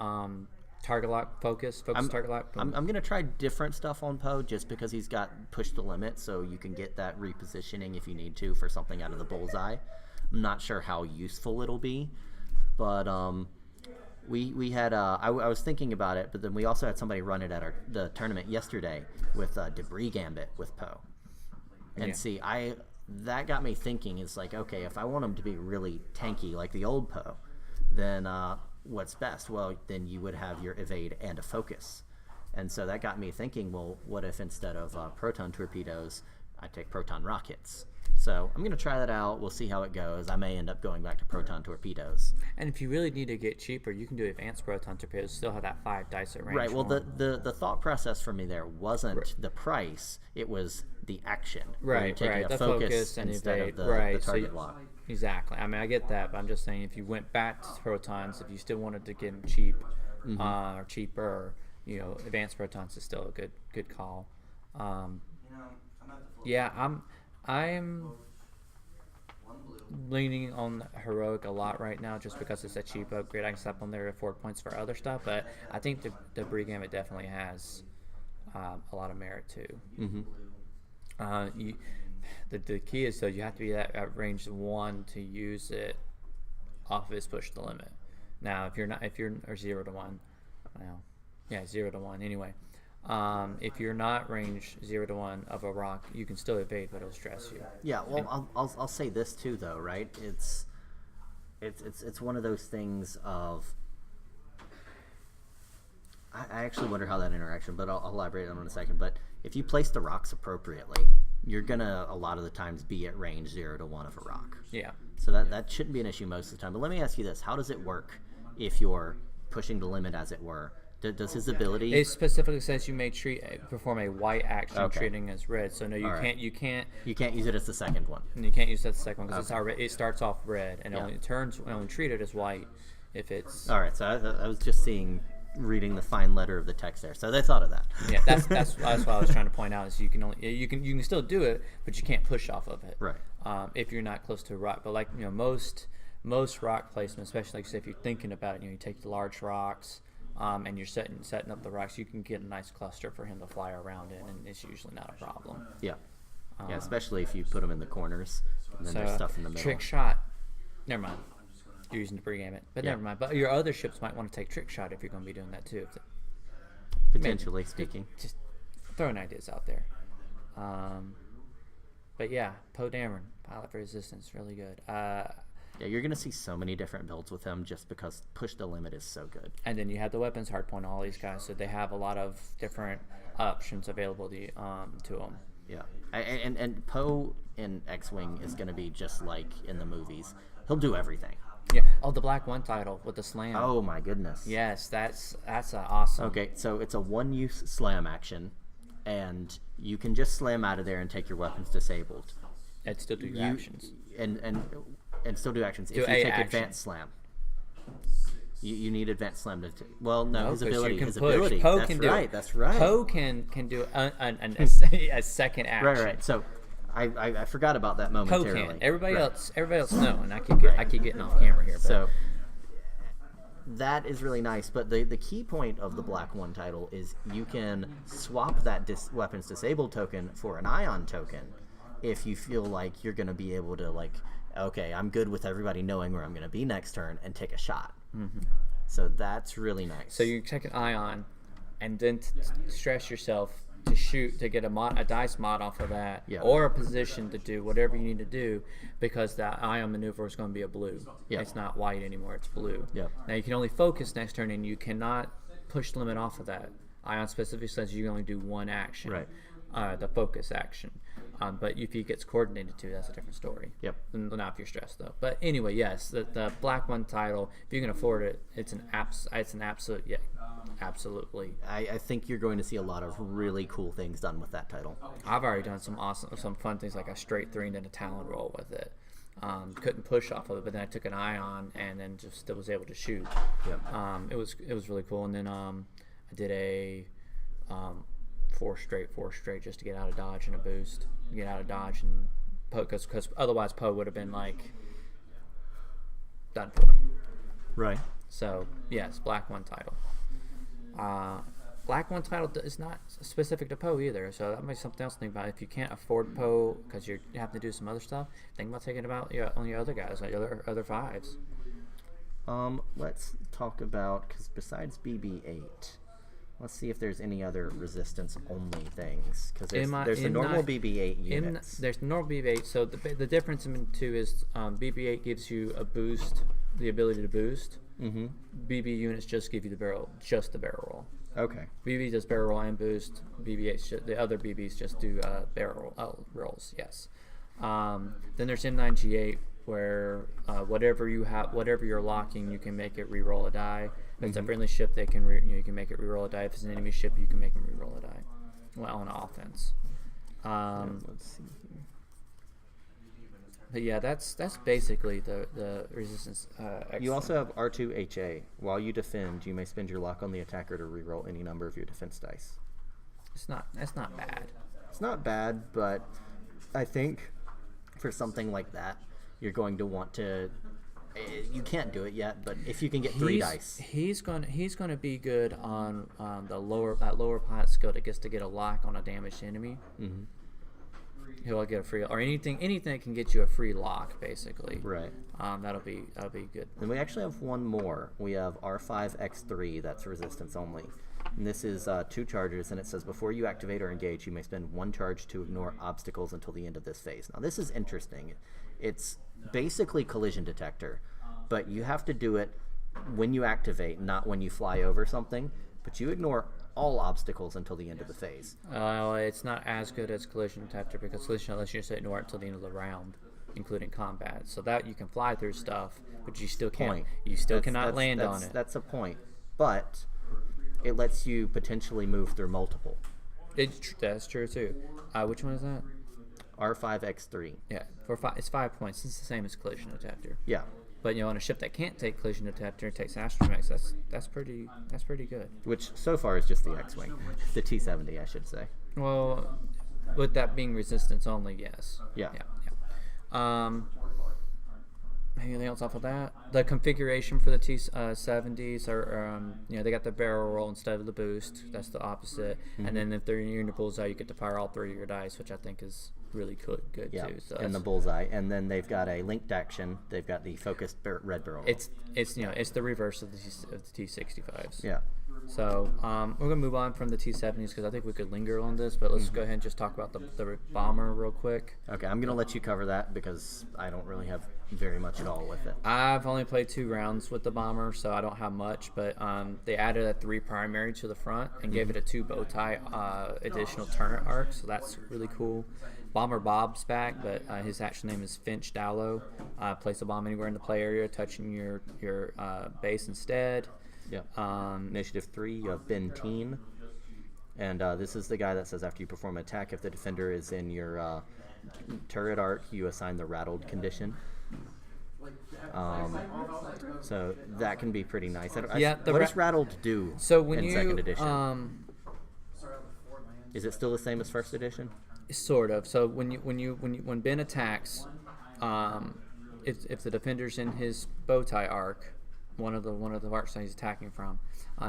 Target lock, focus target lock. I'm going to try different stuff on Poe just because he's got push the limit, so you can get that repositioning if you need to for something out of the bullseye. I'm not sure how useful it'll be, but we had I was thinking about it, but then we also had somebody run it at the tournament yesterday with Debris Gambit with Poe, and that got me thinking. It's like, okay, if I want him to be really tanky like the old Poe, then what's best? Well, then you would have your evade and a focus. And so that got me thinking, well, what if instead of proton torpedoes, I take proton rockets? So I'm going to try that out. We'll see how it goes. I may end up going back to proton torpedoes. And if you really need to get cheaper, you can do advanced proton torpedoes, still have that 5 dice at range. Right. Well, the thought process for me there wasn't the price. It was the action. Right, you're taking a the focus and instead evade. of the target lock. Exactly. I mean, I get that, but I'm just saying if you went back to protons, if you still wanted to get them cheap or cheaper, advanced protons is still a good call. I'm leaning on heroic a lot right now just because it's a cheap upgrade. I can slap on there at 4 points for other stuff, but I think the Debris Gambit definitely has a lot of merit too. The key is, though, you have to be at range 1 to use it off of his push the limit. Now, if you're or 0 to 1, 0 to 1 anyway. If you're not range 0 to 1 of a rock, you can still evade, but it'll stress you. Yeah, well, I'll say this too, though, right? It's one of those things of. I actually wonder how that interaction, but I'll elaborate on it in a second. But if you place the rocks appropriately, you're gonna a lot of the times be at range 0 to 1 of a rock. Yeah. So that shouldn't be an issue most of the time. But let me ask you this: how does it work if you're pushing the limit, as it were? Does his ability? It specifically says you may perform a white action treating as red. So no, you can't use it as the second one. And you can't use that as the second one because it starts off red and only treat it as white if it's. All right. So I was just reading the fine letter of the text there. So they thought of that. Yeah, that's what I was trying to point out is you can still do it, but you can't push off of it. Right. If you're not close to a rock, but most rock placement, especially like say if you're thinking about it, you take the large rocks. And you're setting up the rocks, you can get a nice cluster for him to fly around in, and it's usually not a problem. Yeah, especially if you put them in the corners, and then there's stuff in the middle. Trick shot. Never mind. You're using Debris Gambit, but never mind. But your other ships might want to take trick shot if you're going to be doing that too. potentially speaking. Just throwing ideas out there. But yeah, Poe Dameron, Pilot for Resistance, really good. Yeah, you're gonna see so many different builds with him just because Push the Limit is so good. And then you have the weapons hardpoint, all these guys, so they have a lot of different options available to them. Yeah, and Poe in X-Wing is gonna be just like in the movies. He'll do everything. Yeah. Oh, the Black One title with the slam. Oh my goodness. Yes, that's awesome. Okay, so it's a one-use slam action, and you can just slam out of there and take your weapons disabled. And still do your actions. And still do actions. Do if you a take action. Advanced Slam, you need Advanced Slam to. Well, no, his 'cause you ability. can His push. ability. Poe That's can do right. it. That's right. Poe can do a second action. Right. So, I forgot about that Poe momentarily. can. Everybody Right. else know, and I keep getting off camera here. But So that is really nice. But the key point of the Black One title is you can swap that weapons disabled token for an Ion token if you feel like you're going to be able to, like, okay, I'm good with everybody knowing where I'm going to be next turn and take a shot. Mm-hmm. So that's really nice. So you check an Ion, and then stress yourself to shoot to get a dice mod off of that, Yeah. or a position to do whatever you need to do, because that Ion maneuver is going to be a blue. Yeah. It's not white anymore; it's blue. Yeah. Now you can only focus next turn, and you cannot push the limit off of that. Ion specifically says you can only do one action, Right. The focus action. But if it gets coordinated to, that's a different story. Yep. Not if you're stressed though. But anyway, yes, the Black One title, if you can afford it, it's an absolute, yeah, absolutely. I think you're going to see a lot of really cool things done with that title. I've already done some fun things, like a straight 3 and then a talon roll with it. Couldn't push off of it, but then I took an Ion and then just still was able to shoot. Yep. It was really cool. And then I did a 4 straight just to get out of dodge and a boost. Get out of dodge and Poe, because otherwise Poe would have been like done for. Right. So yes, Black One title. Black One title is not specific to Poe either, so that might be something else to think about. If you can't afford Poe because you have to do some other stuff, think about taking about on your other guys, like other 5s. Let's talk about, because besides BB-8, let's see if there's any other resistance-only things. Because there's the normal BB-8 units. There's normal BB-8. So the difference in the two is BB-8 gives you a boost, the ability to boost. Mm-hmm. BB units just give you the barrel roll. Okay. BB does barrel roll and boost. The other BBs just do barrel rolls. Yes. Then there's M9G8, where whatever you're locking, you can make it re-roll a die. If it's a friendly ship, you can make it re-roll a die. If it's an enemy ship, you can make them re-roll a die. Well, on offense. Let's see here. But yeah, that's basically the resistance. You also have R2HA. While you defend, you may spend your lock on the attacker to re-roll any number of your defense dice. That's not bad. It's not bad, but I think for something like that, you're going to want to. You can't do it yet, but if you can get 3 dice, he's gonna be good on that lower pilot skill that gets to get a lock on a damaged enemy. Mm-hmm. He'll get a free, or anything that can get you a free lock, basically. Right. That'll be good. And we actually have one more. We have R5X3. That's resistance only. And this is 2 charges, and it says before you activate or engage, you may spend 1 charge to ignore obstacles until the end of this phase. Now this is interesting. It's basically collision detector, but you have to do it when you activate, not when you fly over something. But you ignore all obstacles until the end of the phase. It's not as good as collision detector, because collision lets you just ignore it until the end of the round, including combat. So that you can fly through stuff, but you still can't. Point. You still cannot land on it. That's a point, but it lets you potentially move through multiple. That's true too. Which one is that? R5X3. Yeah, it's 5 points. It's the same as collision detector. Yeah. But on a ship that can't take collision detector and takes astromechs, that's pretty good. Which so far is just the X-wing, the T-70, I should say. Well, with that being resistance only, yes. Yeah. Anything else off of that? The configuration for the T-70s are, they got the barrel roll instead of the boost. That's the opposite. Mm-hmm. And then if they're in your bullseye, you get to fire all 3 of your dice, which I think is really good too. So and the bullseye. And then they've got a linked action. They've got the focused red barrel roll. It's the reverse of the T-65s. Yeah. So we're gonna move on from the T-70s because I think we could linger on this, but let's go ahead and just talk about the bomber real quick. Okay, I'm gonna let you cover that because I don't really have very much at all with it. I've only played 2 rounds with the bomber, so I don't have much. But they added a 3 primary to the front and gave it a 2 bow tie additional turret arc, so that's really cool. Bomber Bob's back, but his actual name is Finch Dowlow. Place a bomb anywhere in the play area, touching your base instead. Yeah. Initiative 3, you have Ben Teen. And this is the guy that says after you perform an attack, if the defender is in your turret arc, you assign the rattled condition. So that can be pretty nice. What does rattled do in second edition? Is it still the same as first edition? Sort of. So when Ben attacks, if the defender's in his bow tie arc, one of the arcs that he's attacking from,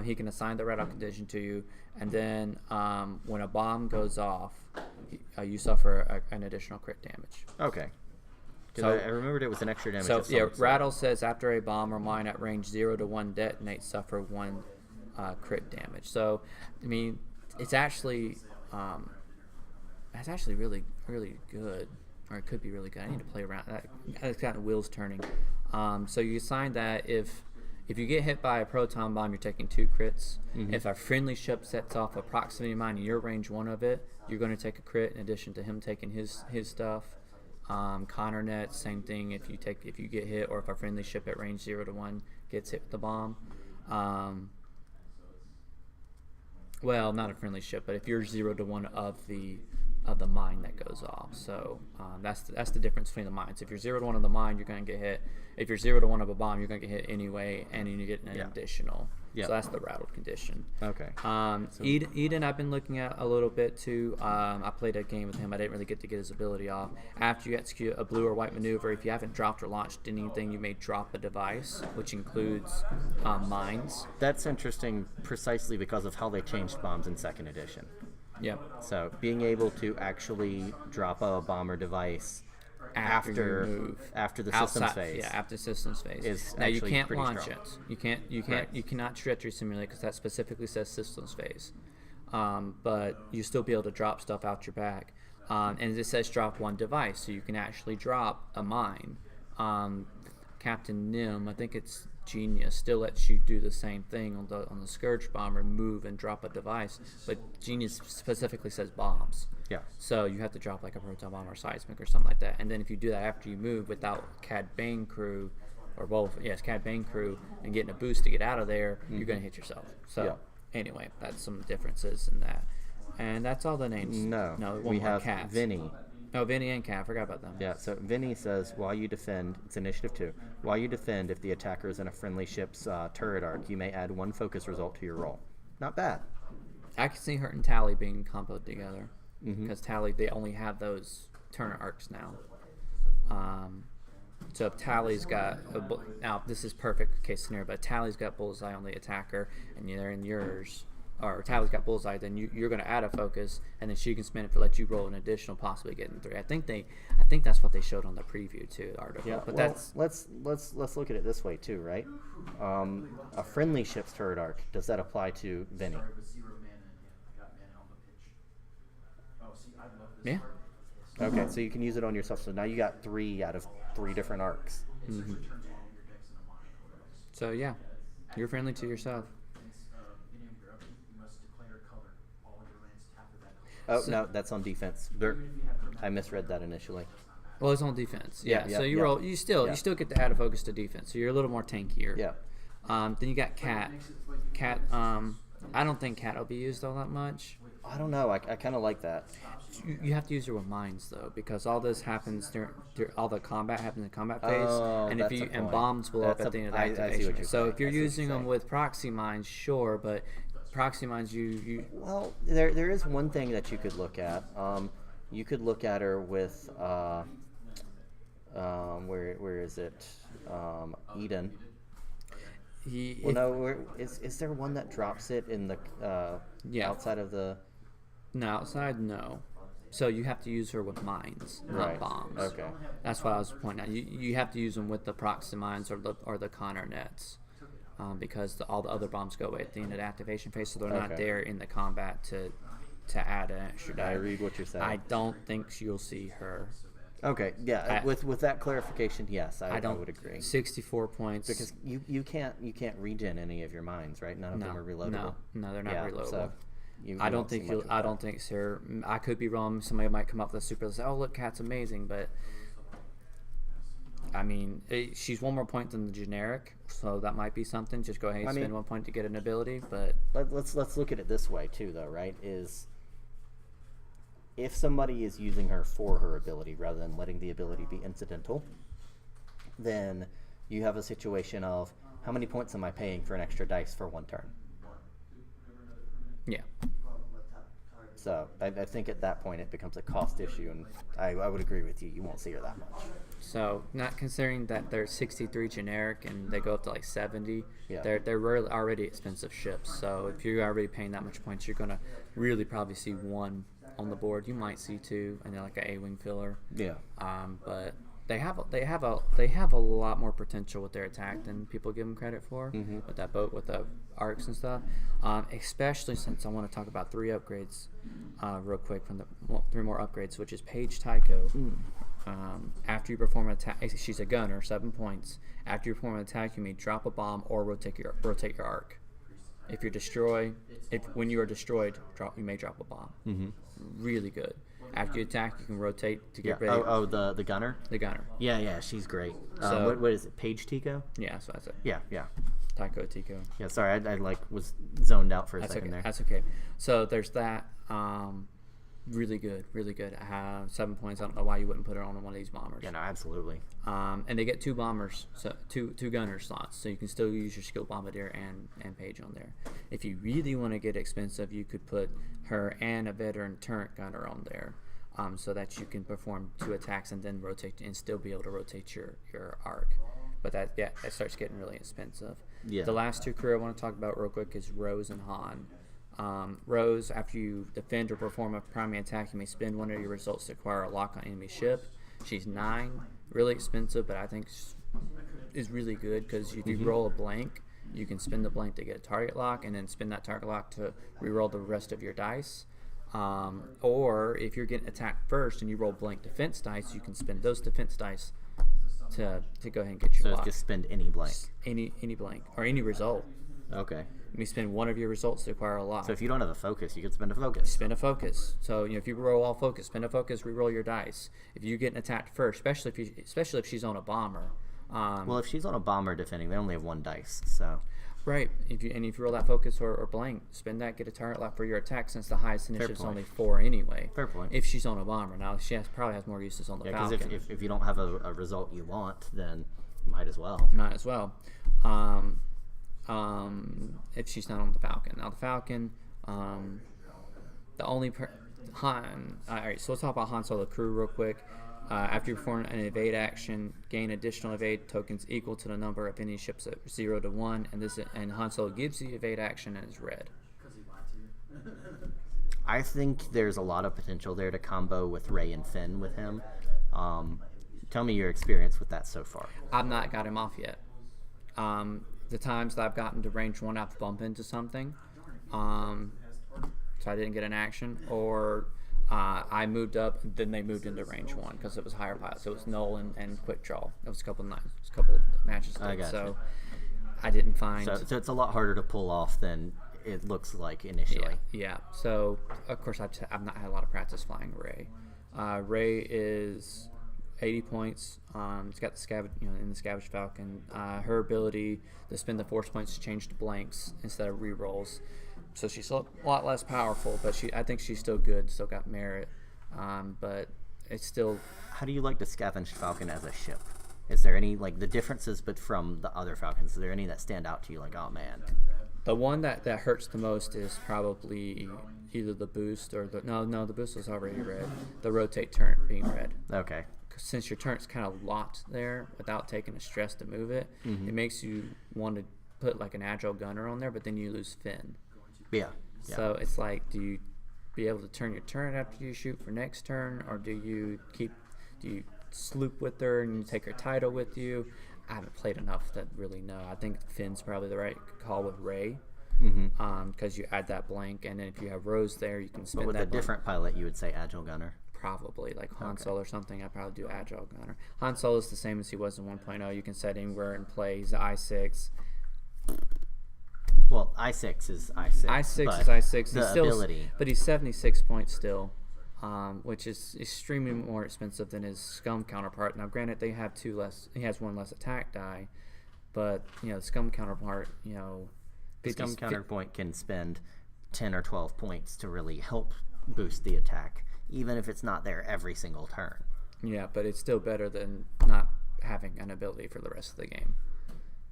he can assign the rattle condition to you, and then when a bomb goes off, you suffer an additional crit damage. Okay. So I remembered it was an extra damage. So yeah, rattle says after a bomb or mine at range 0 to 1 detonates, suffer 1 crit damage. So I mean, it's actually really good, or it could be really good. I need to play around. It's got the wheels turning. So you assign that if you get hit by a proton bomb, you're taking 2 crits. If a friendly ship sets off a proximity mine and you're range 1 of it, you're going to take a crit in addition to him taking his stuff. Connor net, same thing. If you get hit, or if a friendly ship at range 0 to 1 gets hit with the bomb. Well, not a friendly ship, but if you're 0 to 1 of the mine that goes off. So that's the difference between the mines. If you're 0 to 1 of the mine, you're going to get hit. If you're 0 to 1 of a bomb, you're going to get hit anyway, and you get an additional. So that's the rattled condition. Okay. Eden, I've been looking at a little bit too. I played a game with him. I didn't really get to get his ability off. After you execute a blue or white maneuver, if you haven't dropped or launched anything, you may drop a device, which includes mines. That's interesting precisely because of how they changed bombs in second edition. Yep. So being able to actually drop a bomb or device after the systems phase. Yeah, after systems phase. Is now you actually can't pretty launch strong. it. You cannot trajectory simulate because that specifically says systems phase. But you still be able to drop stuff out your back. And it says drop 1 device, so you can actually drop a mine. Captain Nim, I think it's Genius, still lets you do the same thing on the Scourge bomber, move and drop a device, but Genius specifically says bombs. Yeah. So you have to drop like a proton bomb or seismic or something like that, and then if you do that after you move without Cad Bane crew, or both, Cad Bane crew, and getting a boost to get out of there, you're gonna hit yourself. So anyway, that's some differences in that, and that's all the names. No, we have Cats. Vinny. Oh, Vinny and Cat. I forgot about them. Yeah, so Vinny says, while you defend, it's initiative 2, while you defend, if the attacker is in a friendly ship's turret arc, you may add 1 focus result to your roll. Not bad. I can see Hurt and Tally being comboed together, because Tally, they only have those turret arcs now. So if Tally's got, now this is perfect case scenario, but Tally's got bullseye on the attacker, and they're in yours, or Tally's got bullseye, then you're going to add a focus, and then she can spin it to let you roll an additional, possibly getting 3. I think that's what they showed on the preview too, the article. Yeah, but well, let's look at it this way too, right? A friendly ship's turret arc, does that apply to Vinny? Yeah. Okay, so you can use it on yourself. So now you got 3 out of 3 different arcs. So yeah, you're friendly to yourself. Oh, no, that's on defense. I misread that initially. Well, it's on defense. Yeah. Yeah, So you roll. You still get to add a focus to defense. So you're a little more tankier. Yeah. Then you got Cat. Cat. I don't think Cat will be used all that much. I don't know. I kind of like that. You have to use her with mines though, because all this happens during all the combat happens in combat phase, and if you and bombs blow up at the end of the activation. So if you're using them with proxy mines, sure, but proxy mines, you well, there is one thing that you could look at. You could look at her with where is it? Eden. Is there one that drops it in the outside of the? No, outside, no. So you have to use her with mines, not bombs. Okay. That's what I was pointing out. You have to use them with the proxy mines or the Connor nets. because all the other bombs go away at the end of the activation phase, so they're not Okay. there in the combat to add an extra die. I read what you're saying. I don't think you'll see her. Okay, yeah. With that clarification, yes, I don't would agree. 64 points. Because you can't regen any of your mines, right? None of them are reloadable. No, they're not Yeah, reloadable. so you I don't won't see think much you'll. of I that. don't think, sir. I could be wrong. Somebody might come up with a super. Say, oh, look, Cat's amazing, but I mean, she's one more point than the generic, so that might be something. Just go ahead and spend 1 point to get an ability, but Let's look at it this way too, though, right? Is if somebody is using her for her ability rather than letting the ability be incidental, then you have a situation of how many points am I paying for an extra dice for one turn? yeah. So I think at that point it becomes a cost issue, and I would agree with you. You won't see her that much. So, not considering that they're 63 generic and they go up to like 70, Yeah. they're really already expensive ships. So, if you're already paying that much points, you're gonna really probably see one on the board. You might see two, and then like a A-wing filler. Yeah. But they have a lot more potential with their attack than people give them credit for with that boat, with the arcs and stuff. Especially since I want to talk about 3 upgrades real quick from the 3 more upgrades, which is Paige Tycho. After you perform an attack, she's a gunner, 7 points. After you perform an attack, you may drop a bomb or rotate your arc. If when you are destroyed, you may drop a bomb. Really good. After you attack, you can rotate to get ready. The gunner. The gunner. Yeah, she's great. So- what is it? Paige Tico? Yeah, so that's it. Yeah. Tycho Tico. Yeah. Sorry, I was zoned out for a That's second okay. there. That's okay. So there's that. Really good. 7 points. I don't know why you wouldn't put it on one of these bombers. Yeah, no, absolutely. And they get 2 bombers, so two gunner slots, so you can still use your skilled bombardier and Paige on there. If you really want to get expensive, you could put her and a veteran turret gunner on there, so that you can perform 2 attacks and then rotate and still be able to rotate your arc. But that starts getting really expensive. Yeah. The last 2 crew I want to talk about real quick is Rose and Han. Rose, after you defend or perform a primary attack, you may spend one of your results to acquire a lock on enemy ship. She's 9, really expensive, but I think is really good because if you roll a blank, you can spend the blank to get a target lock, and then spend that target lock to reroll the rest of your dice. Or if you're getting attacked first and you roll blank defense dice, you can spend those defense dice to go ahead and get your So lock. just spend any blank. Any blank or any result. Okay. You spend one of your results to acquire a lock. So if you don't have a focus, you can spend a focus. Spend a focus. So if you roll all focus, spend a focus, re-roll your dice. If you get attacked first, especially if she's on a bomber. Well, if she's on a bomber defending, they only have 1 dice. So Right. If you roll that focus or blank, spend that, get a target lock for your attack, since the highest initiative is point. only 4 anyway. Fair point. If she's on a bomber, now she probably has more uses on the yeah, Falcon. because if you don't have a result you want, then might as well. Might as well. If she's not on the Falcon. Now the Falcon, the only Han. All right, so let's talk about Han Solo crew real quick. After you perform an evade action, gain additional evade tokens equal to the number of any ships at 0 to 1, and Han Solo gives you evade action and is red. I think there's a lot of potential there to combo with Rey and Finn with him. Tell me your experience with that so far. I've not got him off yet. The times that I've gotten to range 1, I've bumped into something, so I didn't get an action, or I moved up, then they moved into range 1 because it was higher pilots. So it was null and quick draw. It was a couple matches. I gotcha. So I didn't find. So it's a lot harder to pull off than it looks like initially. Yeah. So of course I've not had a lot of practice flying Rey. Rey is 80 points. It's got the Scavenge Falcon. Her ability to spend the force points to change to blanks instead of re-rolls. So she's a lot less powerful, but I think she's still good. Still got merit, but it's still. How do you like the Scavenged Falcon as a ship? Is there any the differences, but from the other Falcons? Is there any that stand out to you? Like, oh man. The one that hurts the most is probably either the boost or the boost was already red. The rotate turret being red. Okay. Since your turret's kind of locked there without taking a stress to move it, it makes you want to put like an agile gunner on there, but then you lose Finn. Yeah. So it's like, do you be able to turn your turret after you shoot for next turn, or do you sloop with her and you take her title with you? I haven't played enough to really know. I think Finn's probably the right call with Ray. Because you add that blank, and then if you have Rose there, you can spin But with that a blank. different pilot, you would say Agile Gunner. Probably like Han Solo or something. I'd probably do Agile Gunner. Han Solo is the same as he was in 1.0. You can set anywhere and play. He's I6. Well, I6 is I6. I6 is I6. The He's still, ability. but he's 76 points still, which is extremely more expensive than his Scum counterpart. Now, granted, they have two less. He has one less attack die, but the Scum counterpart, The Scum counterpoint can spend 10 or 12 points to really help boost the attack, even if it's not there every single turn. Yeah, but it's still better than not having an ability for the rest of the game.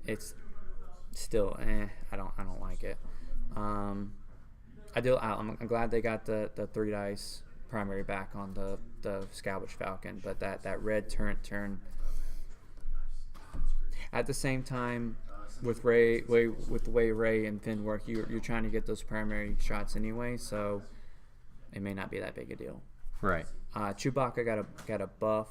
It's still, I don't like it. I'm glad they got the 3 dice primary back on the Scalbage Falcon, but that red turn. At the same time, with the way Ray and Finn work, you're trying to get those primary shots anyway, so it may not be that big a deal. Right. Chewbacca got a buff.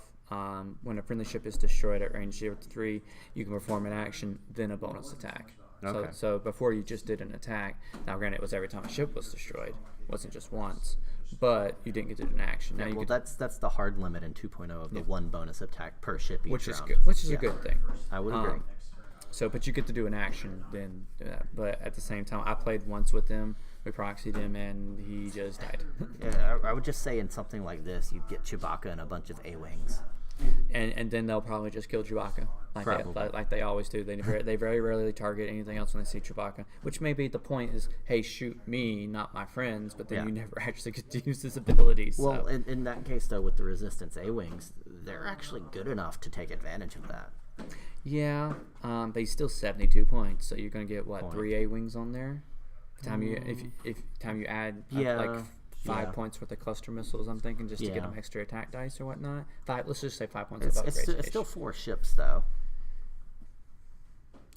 When a friendly ship is destroyed at range 0 to 3, you can perform an action, then a bonus attack. Okay. So before you just did an attack. Now, granted, it was every time a ship was destroyed. It wasn't just once. But you didn't get to do an action. Now That's the hard limit in 2.0 of the one bonus attack per ship each which is round. good. Which is a good thing. I would agree. So, but you get to do an action, then do that. But at the same time, I played once with him. We proxied him, and he just died. Yeah, I would just say in something like this, you'd get Chewbacca and a bunch of A-Wings. And then they'll probably just kill Chewbacca like they always do. They very rarely target anything else when they see Chewbacca, which may be the point is, hey, shoot me, not my friends, but then you never actually get to use his abilities. Well, so. in that case, though, with the Resistance A-Wings, they're actually good enough to take advantage of that. Yeah, but he's still 72 points, so you're going to get, 3 A-Wings on there? If you add like 5 points worth of cluster missiles, I'm thinking, just to get them extra attack dice or whatnot. Let's just say 5 points of upgrade It's station. still 4 ships, though.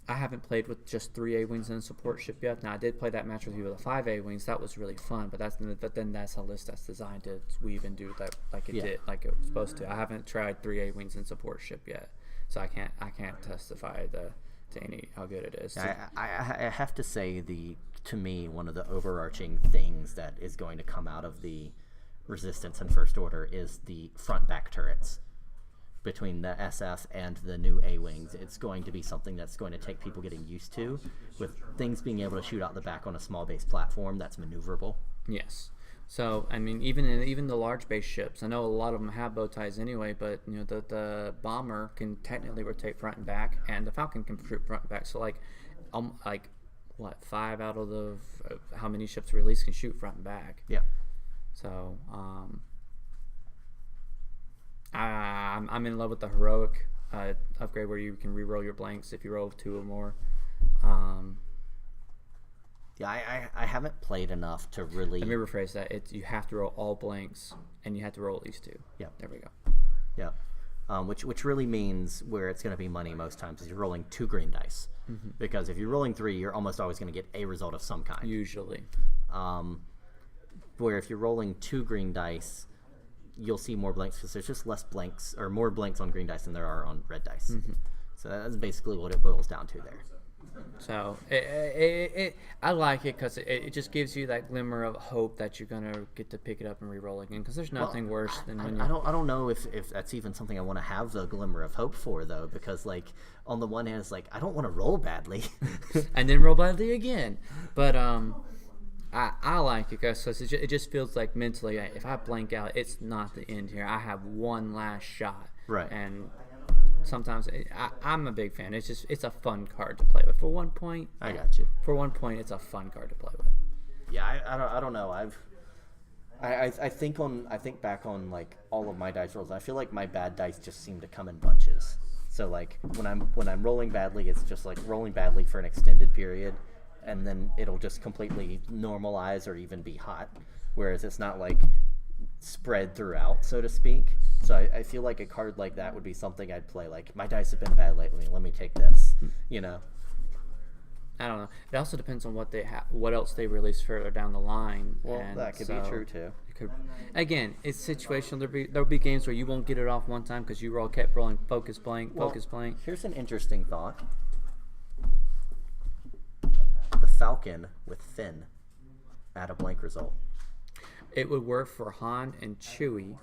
I haven't played with just 3 A-Wings in a support ship yet. Now, I did play that match with you with the 5 A-Wings. That was really fun, but then that's a list that's designed to weave and do that like it did, like it was supposed to. I haven't tried 3 A-Wings in support ship yet, so I can't testify to any how good it is. I have to say, to me, one of the overarching things that is going to come out of the Resistance and First Order is the front-back turrets. Between the SF and the new A-Wings, it's going to be something that's going to take people getting used to, with things being able to shoot out the back on a small base platform that's maneuverable. Yes. So, I mean, even the large base ships, I know a lot of them have bow ties anyway, but the bomber can technically rotate front and back, and the Falcon can shoot front and back. So, like 5 out of the how many ships released can shoot front and back? Yeah. So, I'm in love with the heroic upgrade where you can re-roll your blanks if you roll 2 or more. I haven't played enough to really. Let me rephrase that. You have to roll all blanks, and you have to roll at least 2. Yeah. There we go. Yeah. Which really means where it's going to be money most times is you're rolling 2 green dice. Mm-hmm. Because if you're rolling 3, you're almost always going to get a result of some kind. Usually. Where if you're rolling 2 green dice, you'll see more blanks because there's just less blanks or more blanks on green dice than there are on red dice. Mm-hmm. So that's basically what it boils down to there. So I like it because it just gives you that glimmer of hope that you're gonna get to pick it up and re-roll again. Because there's nothing worse than when I don't know if that's even something I want to have the glimmer of hope for, though, because like on the one hand it's like I don't want to roll badly, and then roll badly again. But I like it because it just feels like mentally, if I blank out, it's not the end here. I have one last shot, right? And sometimes I'm a big fan. It's a fun card to play with. For 1 point, I got you. For 1 point, it's a fun card to play with. Yeah, I don't know. I think back on like all of my dice rolls. I feel like my bad dice just seem to come in bunches. So like when I'm rolling badly, it's just like rolling badly for an extended period, and then it'll just completely normalize or even be hot. Whereas it's not like spread throughout, so to speak. So I feel like a card like that would be something I'd play. Like, my dice have been bad lately, let me take this, I don't know. It also depends on what else they release further down the line. Well, and that could so be true too. it could, again, it's situational. There'll be games where you won't get it off one time because you kept rolling focus blank, focus blank. Here's an interesting thought. The Falcon with Finn add a blank result. It would work for Han and Chewie,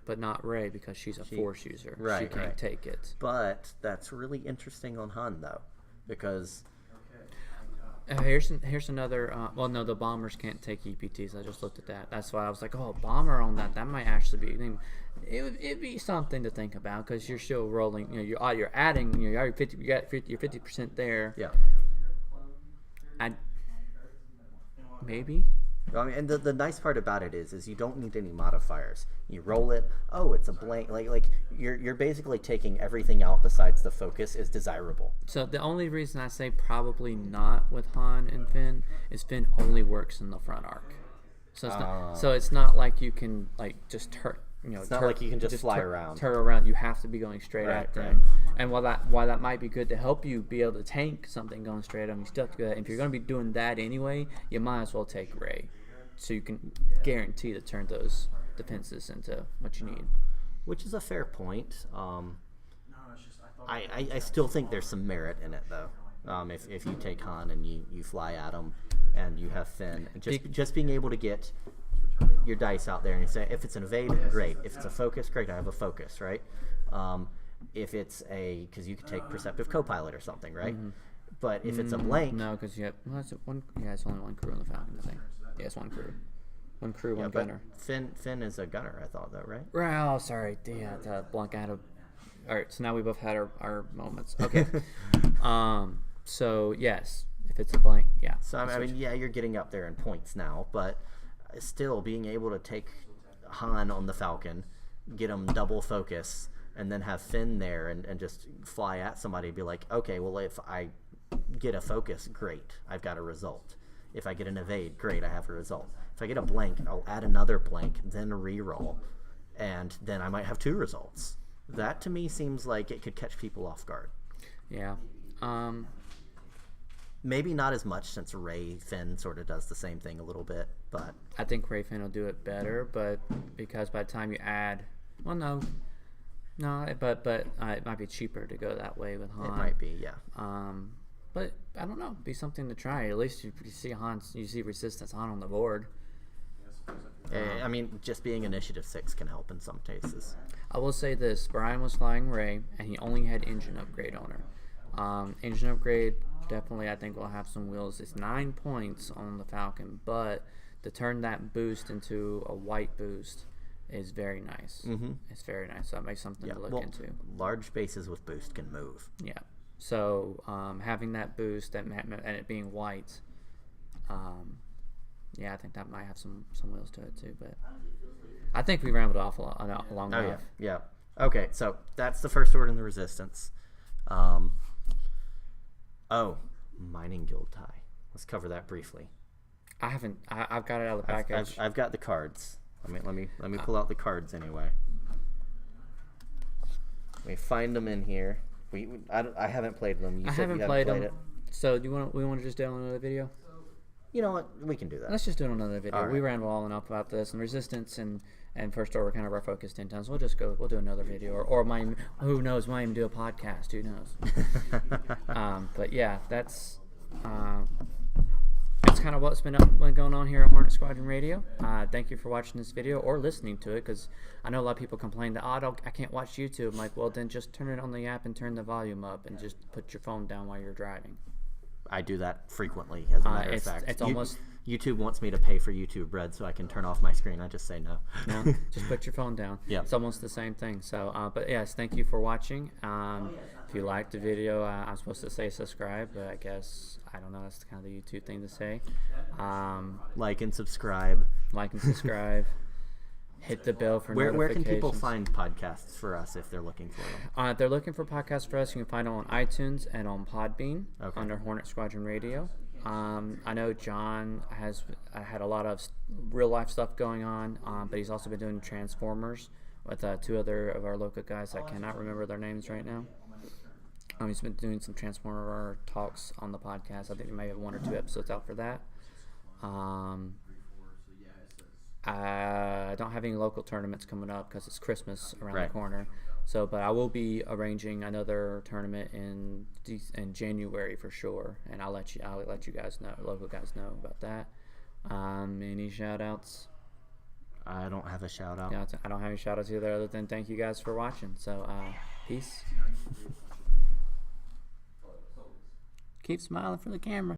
but not Rey because she's a Force user. Right, she can't right. take it. But that's really interesting on Han though, because Here's another. Well, no, the bombers can't take EPTs. I just looked at that. That's why I was like, oh, bomber on that. That might actually be. I mean, it'd be something to think about because you're still rolling. You're adding. You're already 50. You got 50. You're 50% there. yeah. Maybe. I mean, and the nice part about it is you don't need any modifiers. You roll it. Oh, it's a blank. Like you're basically taking everything out besides the focus is desirable. So the only reason I say probably not with Han and Finn is Finn only works in the front arc. So it's not. So it's not like you can just turn. It's not like you can just fly around. Turn around. You have to be going straight at them. Right. And while that might be good to help you be able to tank something going straight at them, you still have to do that. If you're going to be doing that anyway, you might as well take Rey, so you can guarantee to turn those defenses into what you need. Which is a fair point. I still think there's some merit in it though. If you take Han and you fly at him, and you have Finn, just being able to get your dice out there and you say, if it's an evade, great. If it's a focus, great. I have a focus, right? If it's because you could take perceptive co-pilot or something, right? Mm-hmm. But if it's a blank, no, because you have it's only one crew on the Falcon, I think. Yeah, it's one crew, one gunner. Finn is a gunner, I thought, though, right? Right. Oh, sorry. Yeah, the blank out of. All right, so now we both had our moments. Okay. So yes, if it's a blank, yeah. So I mean, yeah, you're getting up there in points now, but still being able to take Han on the Falcon, get him double focus, and then have Finn there and just fly at somebody and be like, okay, well, if I get a focus, great, I've got a result. If I get an evade, great, I have a result. If I get a blank, I'll add another blank, then re-roll, and then I might have two results. That to me seems like it could catch people off guard. Yeah. Maybe not as much since Rey Finn sort of does the same thing a little bit, but I think Rey Finn will do it better, but because by the time you add, well, no, but it might be cheaper to go that way with Han. It might be, yeah. But I don't know, be something to try. At least you see you see resistance Han on the board. I mean, just being initiative 6 can help in some cases. I will say this: Brian was flying Rey, and he only had engine upgrade on her. Engine upgrade. Definitely, I think we'll have some wheels. It's 9 points on the Falcon, but to turn that boost into a white boost is very nice. Mm-hmm. It's very nice. So that makes something to look into. Large bases with boost can move. Yeah. So having that boost and it being white, yeah, I think that might have some wheels to it too. But I think we rambled off long enough. Yeah. Okay, so that's the first order in the Resistance. Mining Guild tie. Let's cover that briefly. I haven't. I've got it out of the package. I've got the cards. Let me pull out the cards anyway. Let me find them in here. I haven't played them. I haven't played them. So we want to just do it on another video? You know what? We can do that. Let's just do it on another video. Right. We rambled all enough about this, and Resistance and First Order were kind of our focus 10 times. We'll do another video, or who knows, might even do a podcast. Who knows? But yeah, that's kind of what's been going on here at Hornet Squadron Radio. Thank you for watching this video or listening to it, because I know a lot of people complain that I can't watch YouTube. I'm like, well, then just turn it on the app and turn the volume up, and just put your phone down while you're driving. I do that frequently, as a matter of fact. It's almost YouTube wants me to pay for YouTube Red so I can turn off my screen. I just say no. No, just put your phone down. Yeah, it's almost the same thing. So, but yes, thank you for watching. If you liked the video, I'm supposed to say subscribe, but I guess I don't know. That's kind of the YouTube thing to say. Like and subscribe. Hit the bell for notifications. Where can people find podcasts for us if they're looking for them? If they're looking for podcasts for us, you can find them on iTunes and on Podbean under Hornet Squadron Radio. I know John has had a lot of real life stuff going on, but he's also been doing Transformers with 2 other of our local guys. I cannot remember their names right now. He's been doing some Transformer talks on the podcast. I think we may have 1 or 2 episodes out for that. I don't have any local tournaments coming up because it's Christmas around the corner. So, but I will be arranging another tournament in January for sure, and I'll let you guys know, local guys know about that. Any shout outs? I don't have a shout out. Yeah, I don't have any shout outs either, other than thank you guys for watching. So, peace. Keep smiling for the camera.